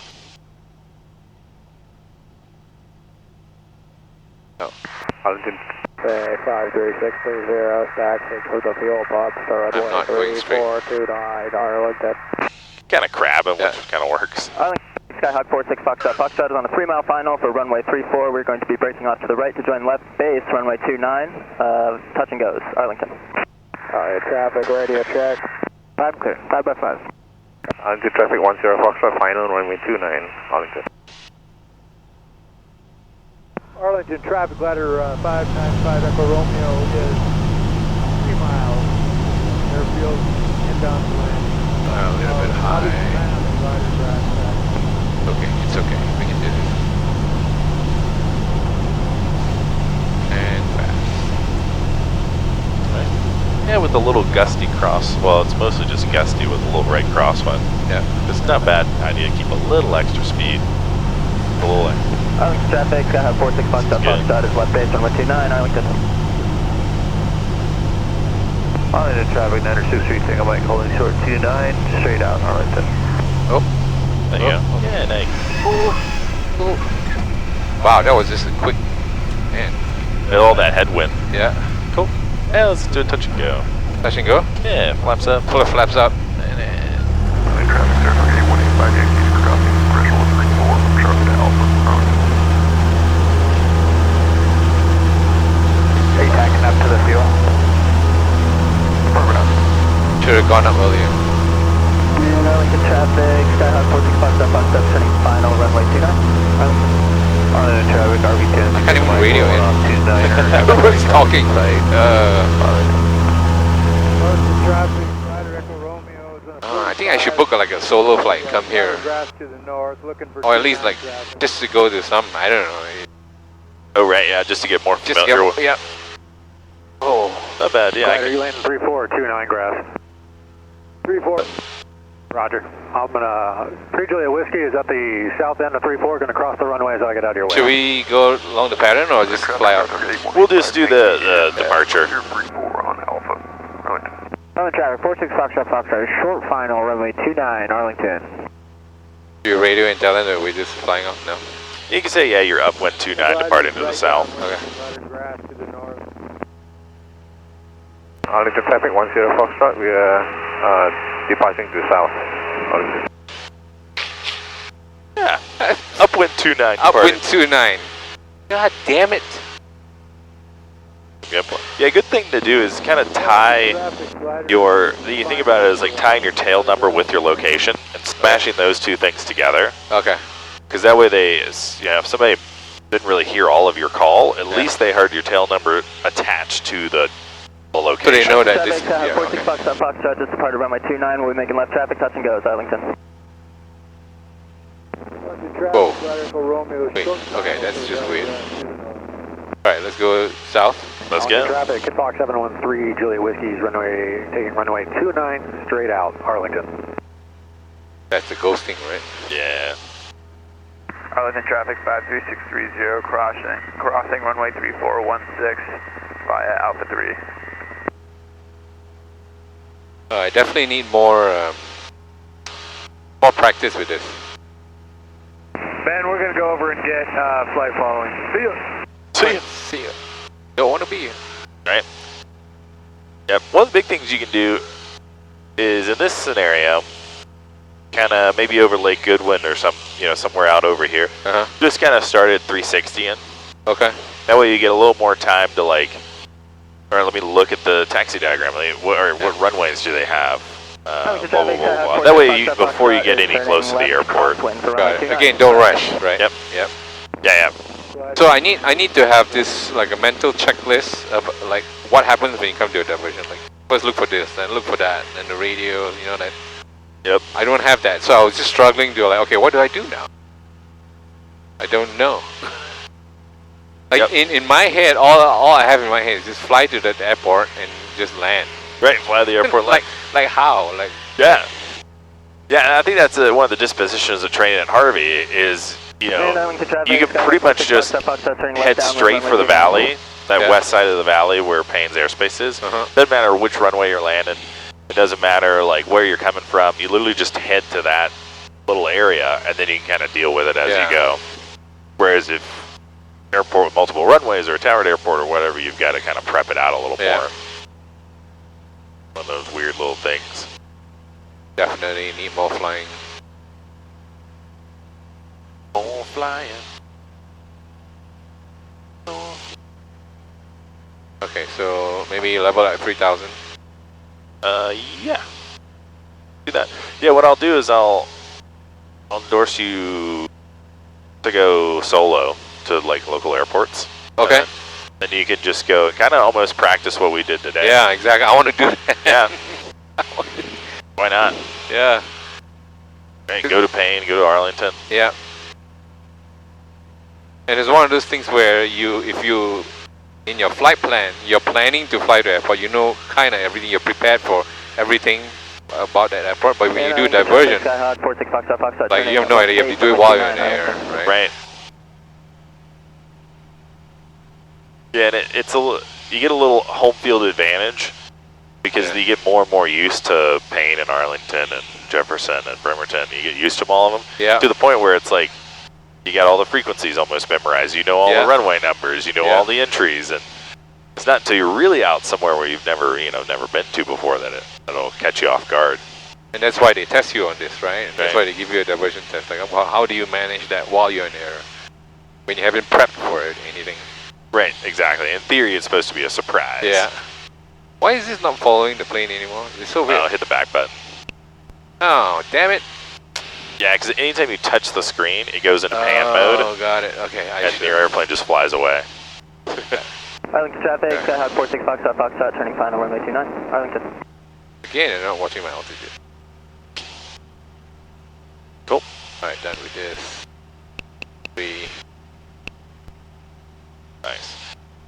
Arlington 53630, stack for the fuel pump, start I'm not going straight. 3429, Arlington. Kind of crabbing, which kind of works. Arlington, Skyhawk 46 Foxtrot. Foxtrot is on the 3 mile final for runway 34. We're going to be breaking off to the right to join left base, runway 29. Touch and goes, Arlington. Alright, traffic radio check. 5 clear, 5 by 5. Arlington traffic 10 Foxtrot final, runway 29, Arlington. Arlington traffic ladder 595 Echo Romeo is 3 miles. Airfield inbound to land. a little bit high. Okay, it's okay. We can do this. And fast. Right. Yeah, with the little gusty cross. Well, it's mostly just gusty with a little right cross one. Yeah. It's not a bad idea to keep a little extra speed. A little extra. Arlington traffic, 46 Foxtrot, Foxtrot is left base, runway 29, Arlington. Arlington traffic 963 Tango Mike holding short 29, straight out Arlington. Oh. There you go. Yeah, nice. Ooh. Wow, that was just a quick, man. All that headwind. Yeah. Cool. Yeah, let's do a touch and go. Touch and go? Yeah, flaps up. Pull the flaps up. And then... Traffic circle 8185 Yankees for copy. Threshold 34 from Charlie to Alpha. Are you tacking up to the fuel? Should have gone up earlier. And Arlington traffic, Skyhawk 46 Foxtrot, Foxtrot turning final, runway 29. Arlington traffic, RV10. I can't even radio in. Everybody's talking. Arlington traffic, ladder Echo Romeo is on I think I should book like a solo flight, come here. grass to the north, looking for Or at least like, just to go to some, I don't know. Oh, right, yeah, just to get more Just familiar with. yeah. Oh. Not bad, yeah. Glider, you landing 3429 grass. 34. Roger. I'm gonna, Pre-Juliet Whiskey is at the south end of 34, gonna cross the runway as I get out of your way. Should we go along the pattern or just fly out? We'll just do the departure. 34 on Alpha. Arlington traffic, 46 Foxtrot, Foxtrot, short final, runway 29, Arlington. Do you radio and tell them that we're just flying off? No. You can say, yeah, you're upwind 29 departing to the south. Okay. ladder grass to the north. Arlington traffic 10 Foxtrot, we are departing to the south. Arlington. Yeah, upwind 29 Upwind departing. 29. God damn it. Good point. Yeah, good thing to do is kind of tie your, you think about it as like tying your tail number with your location and smashing those two things together. Okay. Because that way they, you know, if somebody didn't really hear all of your call, at least they heard your tail number attached to the location. So they know that this, Traffic, yeah, 46 okay. Foxtrot, Foxtrot just departed runway 29. We'll be making left traffic, touch and goes, Arlington. Arlington traffic, Whoa. ladder Echo Romeo is Wait, short okay, final that's for just runway weird. 29. Alright, let's go south. Let's Arlington go. traffic, Kit Fox 713, Juliet Whiskey's runway, taking runway 29, straight out, Arlington. That's the ghosting, right? Yeah. Arlington traffic 53630, crossing runway 3416 via Alpha 3. I definitely need more practice with this. Ben, we're going to go over and get flight following. See you. See ya. See ya. Don't want to be here. Right? Yep. One of the big things you can do is in this scenario, kind of maybe over Lake Goodwin or somewhere out over here. Just kind of start at 360 in. Okay. That way you get a little more time to like, or let me look at the taxi diagram. Like, what runways do they have? Blah, blah, blah, blah. That way, before you get any close to the airport. Got it. Again, don't rush, right? Yep. Yep. Yeah. So I need to have this like a mental checklist of like what happens when you come to a diversion. Like first look for this, then look for that, then the radio, you know that. Yep. I don't have that, so I was just struggling to like, okay, what do I do now? I don't know. Like in my head, all I have in my head is just fly to the airport and just land. Right. Fly to the airport. like how? Like yeah. Yeah, and I think that's one of the dispositions of training at Harvey is, you know, you can pretty much just head straight for the valley that west side of the valley where Payne's airspace is. Doesn't matter which runway you're landing. It doesn't matter like where you're coming from. You literally just head to that little area, and then you can kind of deal with it as you go. Whereas if airport with multiple runways or a towered airport or whatever, you've got to kind of prep it out a little more. One of those weird little things. Definitely need more flying. More flying. Okay, so maybe level at 3,000. Yeah. Do that. Yeah, what I'll do is I'll endorse you to go solo to like local airports. Okay. Then you can just go kind of almost practice what we did today. Yeah, exactly. I want to do that. Yeah. Why not? Yeah. Right, go to Payne, go to Arlington. Yeah. And it's one of those things where if you, in your flight plan, you're planning to fly to the airport, you know kind of everything, you're prepared for everything about that airport, but when you do diversion, like you have no idea, you have to do it while you're in the air, right? Right. Yeah, and it's you get a little home field advantage because you get more and more used to Payne and Arlington and Jefferson and Bremerton. You get used to all of them to the point where it's like you got all the frequencies almost memorized. You know all the runway numbers. You know all the entries, and it's not until you're really out somewhere where you've never been to before that it'll catch you off guard. And that's why they test you on this, right? And that's why they give you a diversion test. Like, how do you manage that while you're in the air when you haven't prepped for it, anything? Right, exactly. In theory, it's supposed to be a surprise. Yeah. Why is this not following the plane anymore? It's so weird. Oh, hit the back button. Oh, damn it. Yeah, because anytime you touch the screen, it goes into pan mode. Oh, got it. Okay, and your airplane just flies away. Arlington traffic, Hot 46 Foxtrot, Foxtrot, turning final, runway 29, Arlington. Again, I'm not watching my altitude. Cool. Alright, done with this. Nice.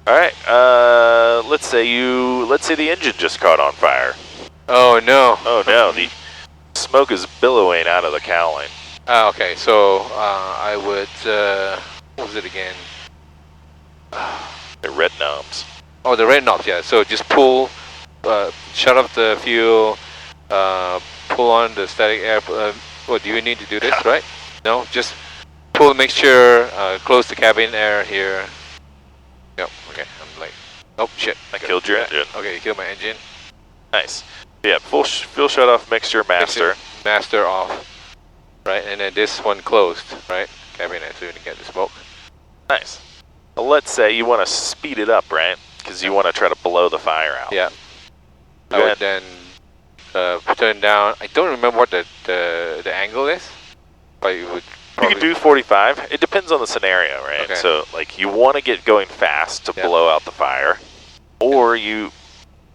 Alright, let's say the engine just caught on fire. Oh no. Oh no, the smoke is billowing out of the cowling. Okay, so I would, what was it again? The red knobs. Oh, the red knobs, yeah. So just pull, shut off the fuel, pull on the static air. What, do you need to do this, right? No, just pull the mixture, close the cabin air here. Yep, okay, I'm like, oh shit. I killed your engine. Okay, you killed my engine. Nice. Yeah, full shut off mixture master. Master off. Right, and then this one closed, right? Cabin air so you can get the smoke. Nice. Well, let's say you want to speed it up, right? Because you want to try to blow the fire out. Yeah. I would then turn down. I don't remember what the angle is, but you would. You could do 45. It depends on the scenario, right? Okay. So, like, you want to get going fast to blow out the fire, or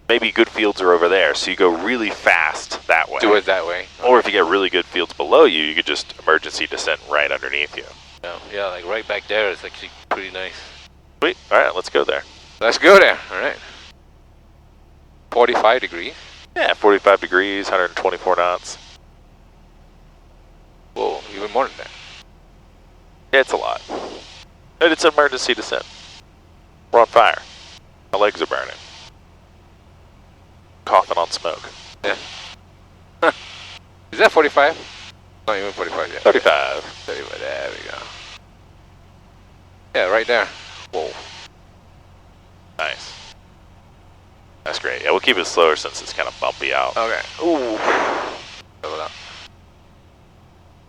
maybe good fields are over there, so you go really fast that way. Do it that way. Or if you get really good fields below you, you could just emergency descent right underneath you. Yeah, like right back there is actually pretty nice. Sweet. All right, let's go there. Let's go there. All right. 45 degrees. Yeah, 45 degrees, 124 knots. Whoa, even more than that. Yeah, it's a lot. But it's an emergency descent. We're on fire. My legs are burning. Coughing on smoke. Yeah. Is that 45? Not even 45 yet. 35. 35, there we go. Yeah, right there. Whoa. Nice. That's great. Yeah, we'll keep it slower since it's kind of bumpy out. Okay. Ooh. Level up.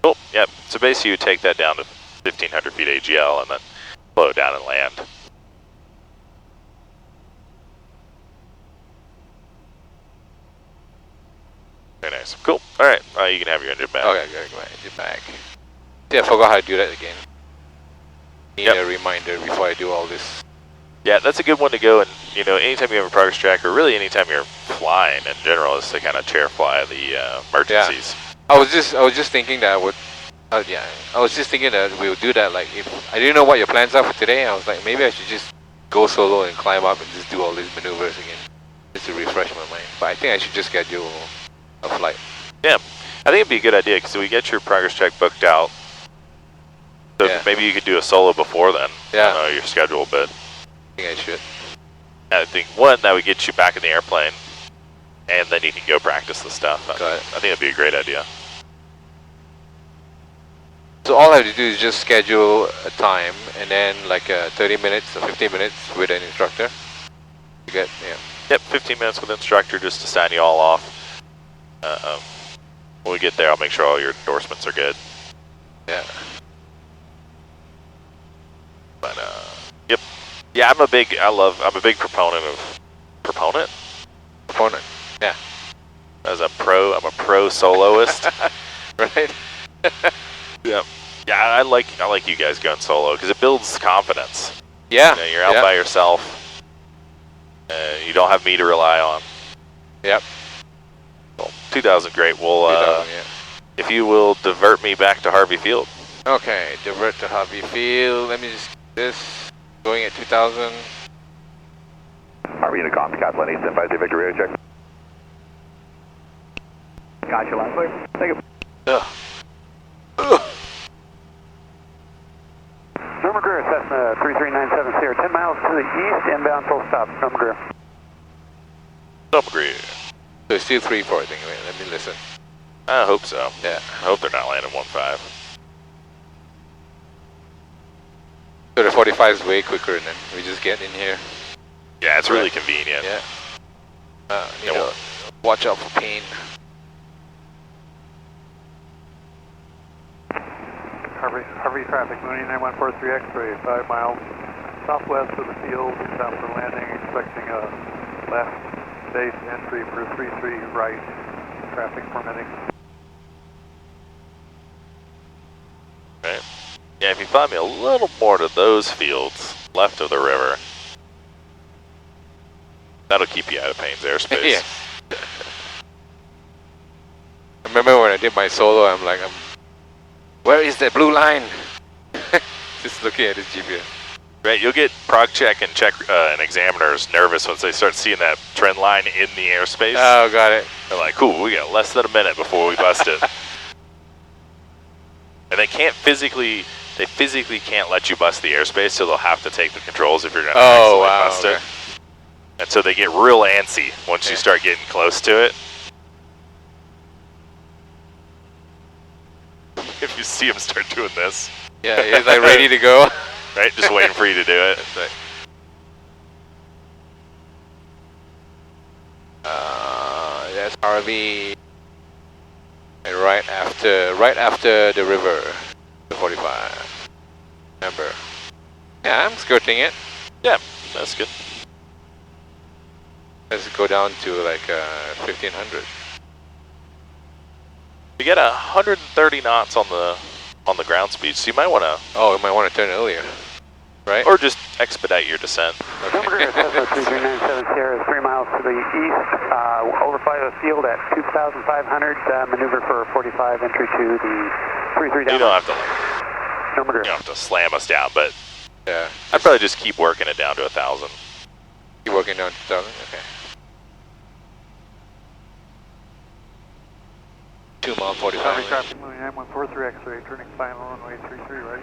Cool. Yep. So basically you take that down to 1,500 feet AGL and then blow it down and land. Very nice. Cool. All right. You can have your engine back. Okay, good. My engine back. Yeah, I forgot how to do that again. Need a reminder before I do all this. Yeah, that's a good one to go, and anytime you have a progress track, or really anytime you're flying in general, is to kind of chair fly the emergencies. Yeah. I was just thinking that I would. I was just thinking that we would do that. Like, if I didn't know what your plans are for today, I was like, maybe I should just go solo and climb up and just do all these maneuvers again, just to refresh my mind. But I think I should just schedule a flight. Yeah, I think it'd be a good idea because we get your progress track booked out. So maybe you could do a solo before then. Yeah. I don't know your schedule, but I think I should. I think one, that would get you back in the airplane, and then you can go practice the stuff. I think that'd be a great idea. So all I have to do is just schedule a time, and then like 30 minutes or 15 minutes with an instructor. You get, yeah. Yep, 15 minutes with the instructor just to sign you all off. When we get there, I'll make sure all your endorsements are good. Yeah. But yep. Yeah, I'm a big proponent of proponent. Yeah. I'm a pro soloist. Right. Yep. Yeah, I like you guys going solo because it builds confidence. Yeah. You know, you're out by yourself. You don't have me to rely on. Yep. Well, 2000, great. Well, 2000, yeah. if you will divert me back to Harvey Field. Okay, divert to Harvey Field. Let me just get this going at 2000. Harvey unit comm, Captain East, 53 Victor, radio check. Gotcha, line clear. Thank you. Norma Greer, Cessna 3397 Sierra, 10 miles to the east, inbound full stop. Norma Greer. Norma Greer. So it's still 3-4, I think. Wait, let me listen. I hope so. Yeah. I hope they're not landing 1-5. So the 45 is way quicker, and then we just get in here. Yeah, it's really convenient. Yeah. You know, watch out for pain. Harvey traffic, Mooney 9143 X-ray, 5 miles southwest of the field, inbound for landing, expecting a left base entry for 33 right, traffic permitting. Right. Yeah, if you find me a little more to those fields left of the river, that'll keep you out of Payne's airspace. Yeah. I remember when I did my solo, I'm like, where is that blue line? Just looking at his GPS. Right, you'll get prog check and examiners nervous once they start seeing that trend line in the airspace. Oh, got it. They're like, cool, we got less than a minute before we bust it. And they physically can't let you bust the airspace, so they'll have to take the controls if you're going to bust it. And so they get real antsy once you start getting close to it. If you see them start doing this. Yeah, he's like ready to go. Right, just waiting for you to do it. That's RV. And right after the river, the 45. Remember? Yeah, I'm skirting it. Yeah, that's good. Let's go down to like 1500. You get 130 knots on the ground speed, so you might want to. Oh, you might want to turn earlier, right? Or just expedite your descent. Number Cessna 3397 Sierra, 3 miles to the east, overfly the field at 2,500, maneuver for 45, entry to the 33 down. You don't have to. You don't have to slam us down, but yeah, I'd probably just keep working it down to 1,000. Keep working down to 1,000. Okay. 2 mile 45. Harvey traffic, Mooney 9143 X-ray, turning final runway 33 right.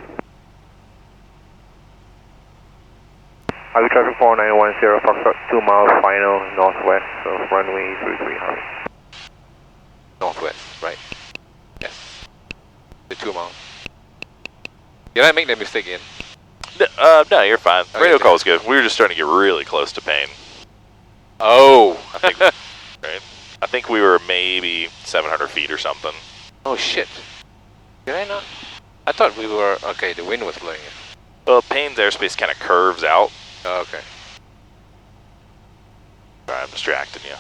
Harvey traffic 4910, Foxtrot 2 miles final northwest of runway 33, Harvey. Northwest, right. Yes. The 2 mile. Did I make that mistake again? No, you're fine. Okay, Radio call's good. We were just starting to get really close to Payne. Oh! I think, right? I think we were maybe 700 feet or something. Oh shit. Did I not? I thought we were, okay, the wind was blowing it. Well, Payne's airspace kind of curves out. Oh, okay. Sorry, I'm distracting you.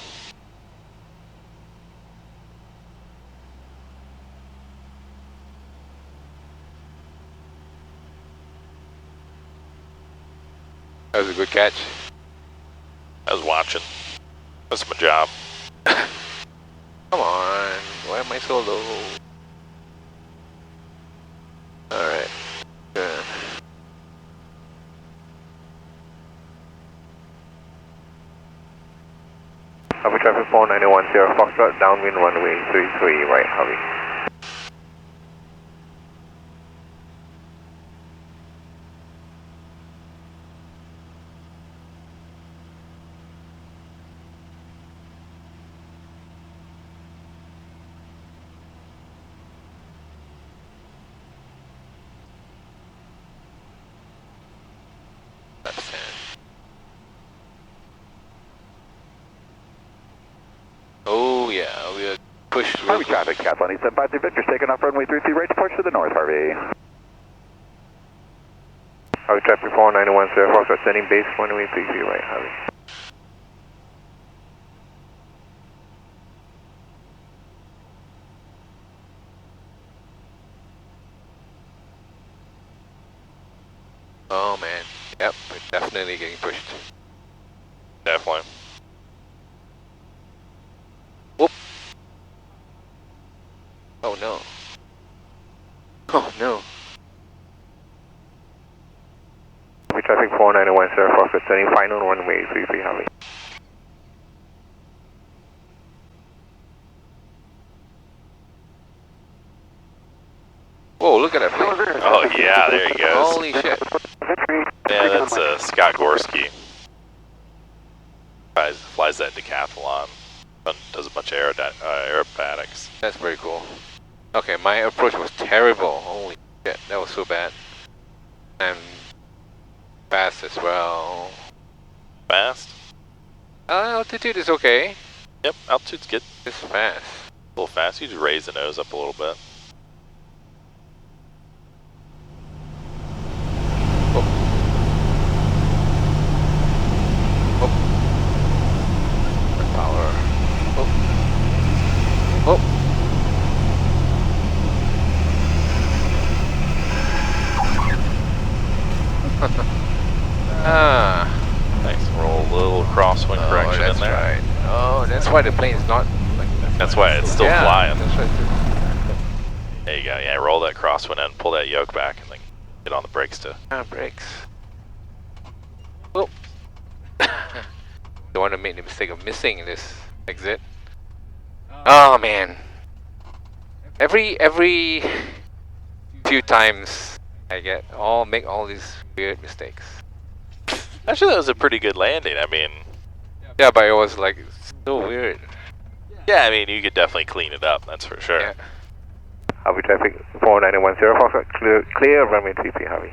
That was a good catch. I was watching. That's my job. Come on, why am I so low? Alright, good. Harvey traffic 4910, Foxtrot downwind runway 33, right, Harvey. laps and... Oh yeah, we'll push real Harvey close. traffic, Kathleen 753 Victor, taking off runway 33 right, departure to the north, Harvey. Harvey traffic 491 Sierra Fox, sending base runway 33 right, Harvey. Oh man, yep, we're definitely getting pushed. Definitely. Whoop. Oh no. Oh no. Harvey traffic 491 Sierra Fox, sending final runway 33 Harvey. Whoa, look at that plane. Oh yeah, there he goes. Holy shit. Yeah, that's Scott Gorski. Flies that decathlon. Does a bunch of aerobatics. That's very cool. Okay, my approach was terrible. Holy shit, that was so bad. I'm fast as well. Fast? Altitude is okay. Yep, altitude's good. It's fast. A little fast. You just raise the nose up a little bit. Power. Oh. Nice. Roll a little crosswind correction that's in there. right. Oh, that's why the plane is not like that. That's why it's still flying. That's right. There you go. Yeah, roll that crosswind in, pull that yoke back, and then get on the brakes to. Brakes. Oh. Don't want to make the mistake of missing this exit. Oh man. Every few times I make all these weird mistakes. Actually, that was a pretty good landing. I mean, yeah, but it was like so weird. Yeah, I mean, you could definitely clean it up. That's for sure. Yeah. Harvey traffic 491 Sierra Fox, clear runway 33 Harvey.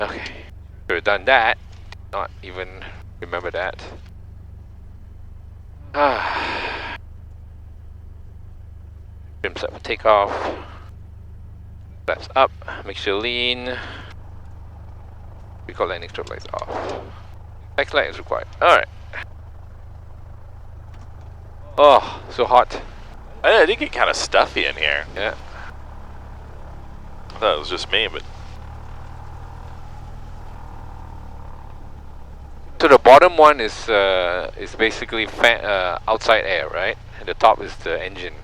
Okay. Should have done that. Not even remember that. Trim set for takeoff. Flaps up. Make sure lean. We call landing strobe lights off. Taxi light is required. Alright. Oh, so hot. I did get kind of stuffy in here. Yeah. I thought it was just me, but. So the bottom one is basically outside air, right? And the top is the engine.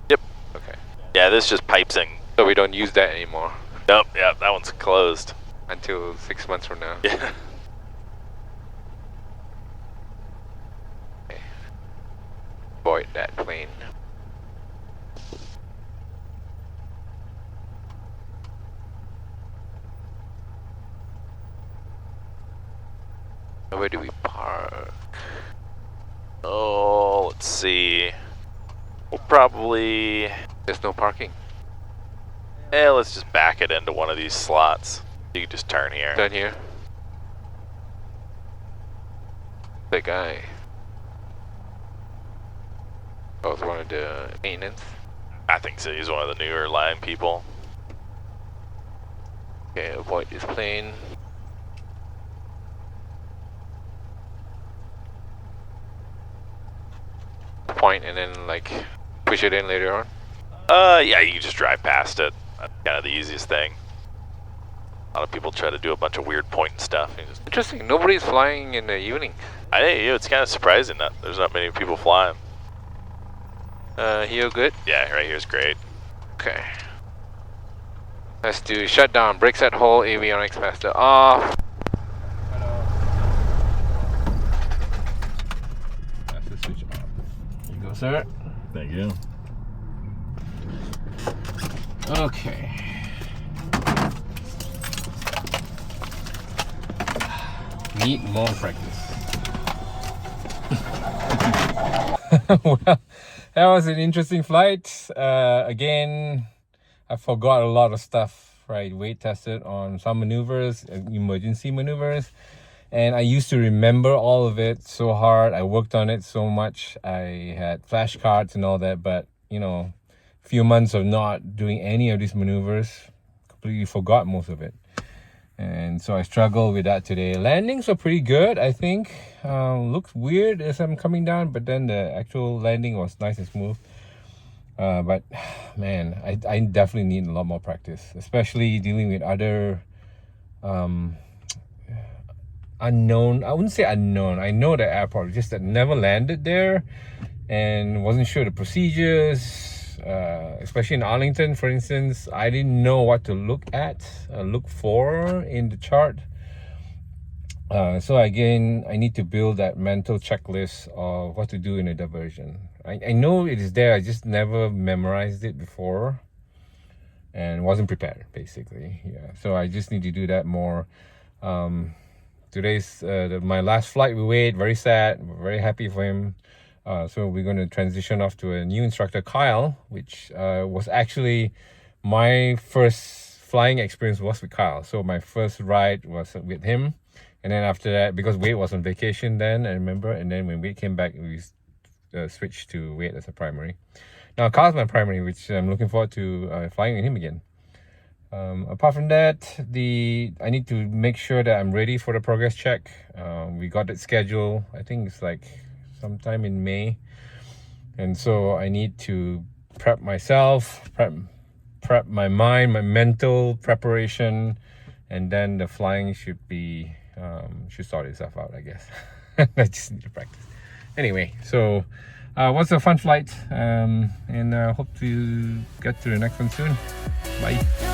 Yep. Okay. Yeah, this just pipes in. So we don't use that anymore. Nope. Yeah, that one's closed. Until 6 months from now. Yeah. Okay. Avoid that plane. Where do we park? Oh, let's see. We'll probably. There's no parking. Yeah, let's just back it into one of these slots. You can just turn here. Turn here. The guy. Oh, it's one of the maintenance. I think so. He's one of the newer line people. Okay, avoid this plane. Point and then like push it in later on. Yeah, you can just drive past it. That's kind of the easiest thing. A lot of people try to do a bunch of weird point stuff. Interesting. Nobody's flying in the evening. It's kind of surprising that there's not many people flying. Here good? Yeah, right here's great. Okay. Let's do shutdown. Brakes at whole. Avionics master off. That's the switch off. Here you go, sir. Thank you. Okay. Need more practice. Well, that was an interesting flight. Again, I forgot a lot of stuff I weight tested on some maneuvers, emergency maneuvers, and I used to remember all of it so hard. I worked on it so much. I had flashcards and all that, but you know, a few months of not doing any of these maneuvers, completely forgot most of it. And so I struggled with that today. Landings were pretty good, I think. Looks weird as I'm coming down, but then the actual landing was nice and smooth. But man, I definitely need a lot more practice, especially dealing with other unknown. I wouldn't say unknown. I know the airport, just that never landed there and wasn't sure the procedures. Especially in Arlington, for instance, I didn't know what to look for in the chart. So again, I need to build that mental checklist of what to do in a diversion. I know it is there, I just never memorized it before and wasn't prepared, basically. Yeah, so I just need to do that more. Today's my last flight with Wade. Very sad, very happy for him. So we're going to transition off to a new instructor, Kyle, which was actually my first flying experience was with Kyle. So my first ride was with him. And then after that, because Wade was on vacation then, I remember, and then when Wade came back, we switched to Wade as a primary. Now Kyle's my primary, which I'm looking forward to flying with him again. Apart from that, I need to make sure that I'm ready for the progress check. We got it scheduled, I think it's like sometime in May, and so I need to prep myself, prep my mind, my mental preparation, and then the flying should sort itself out, I guess. I just need to practice. Anyway, so what's a fun flight, and hope to get to the next one soon. Bye.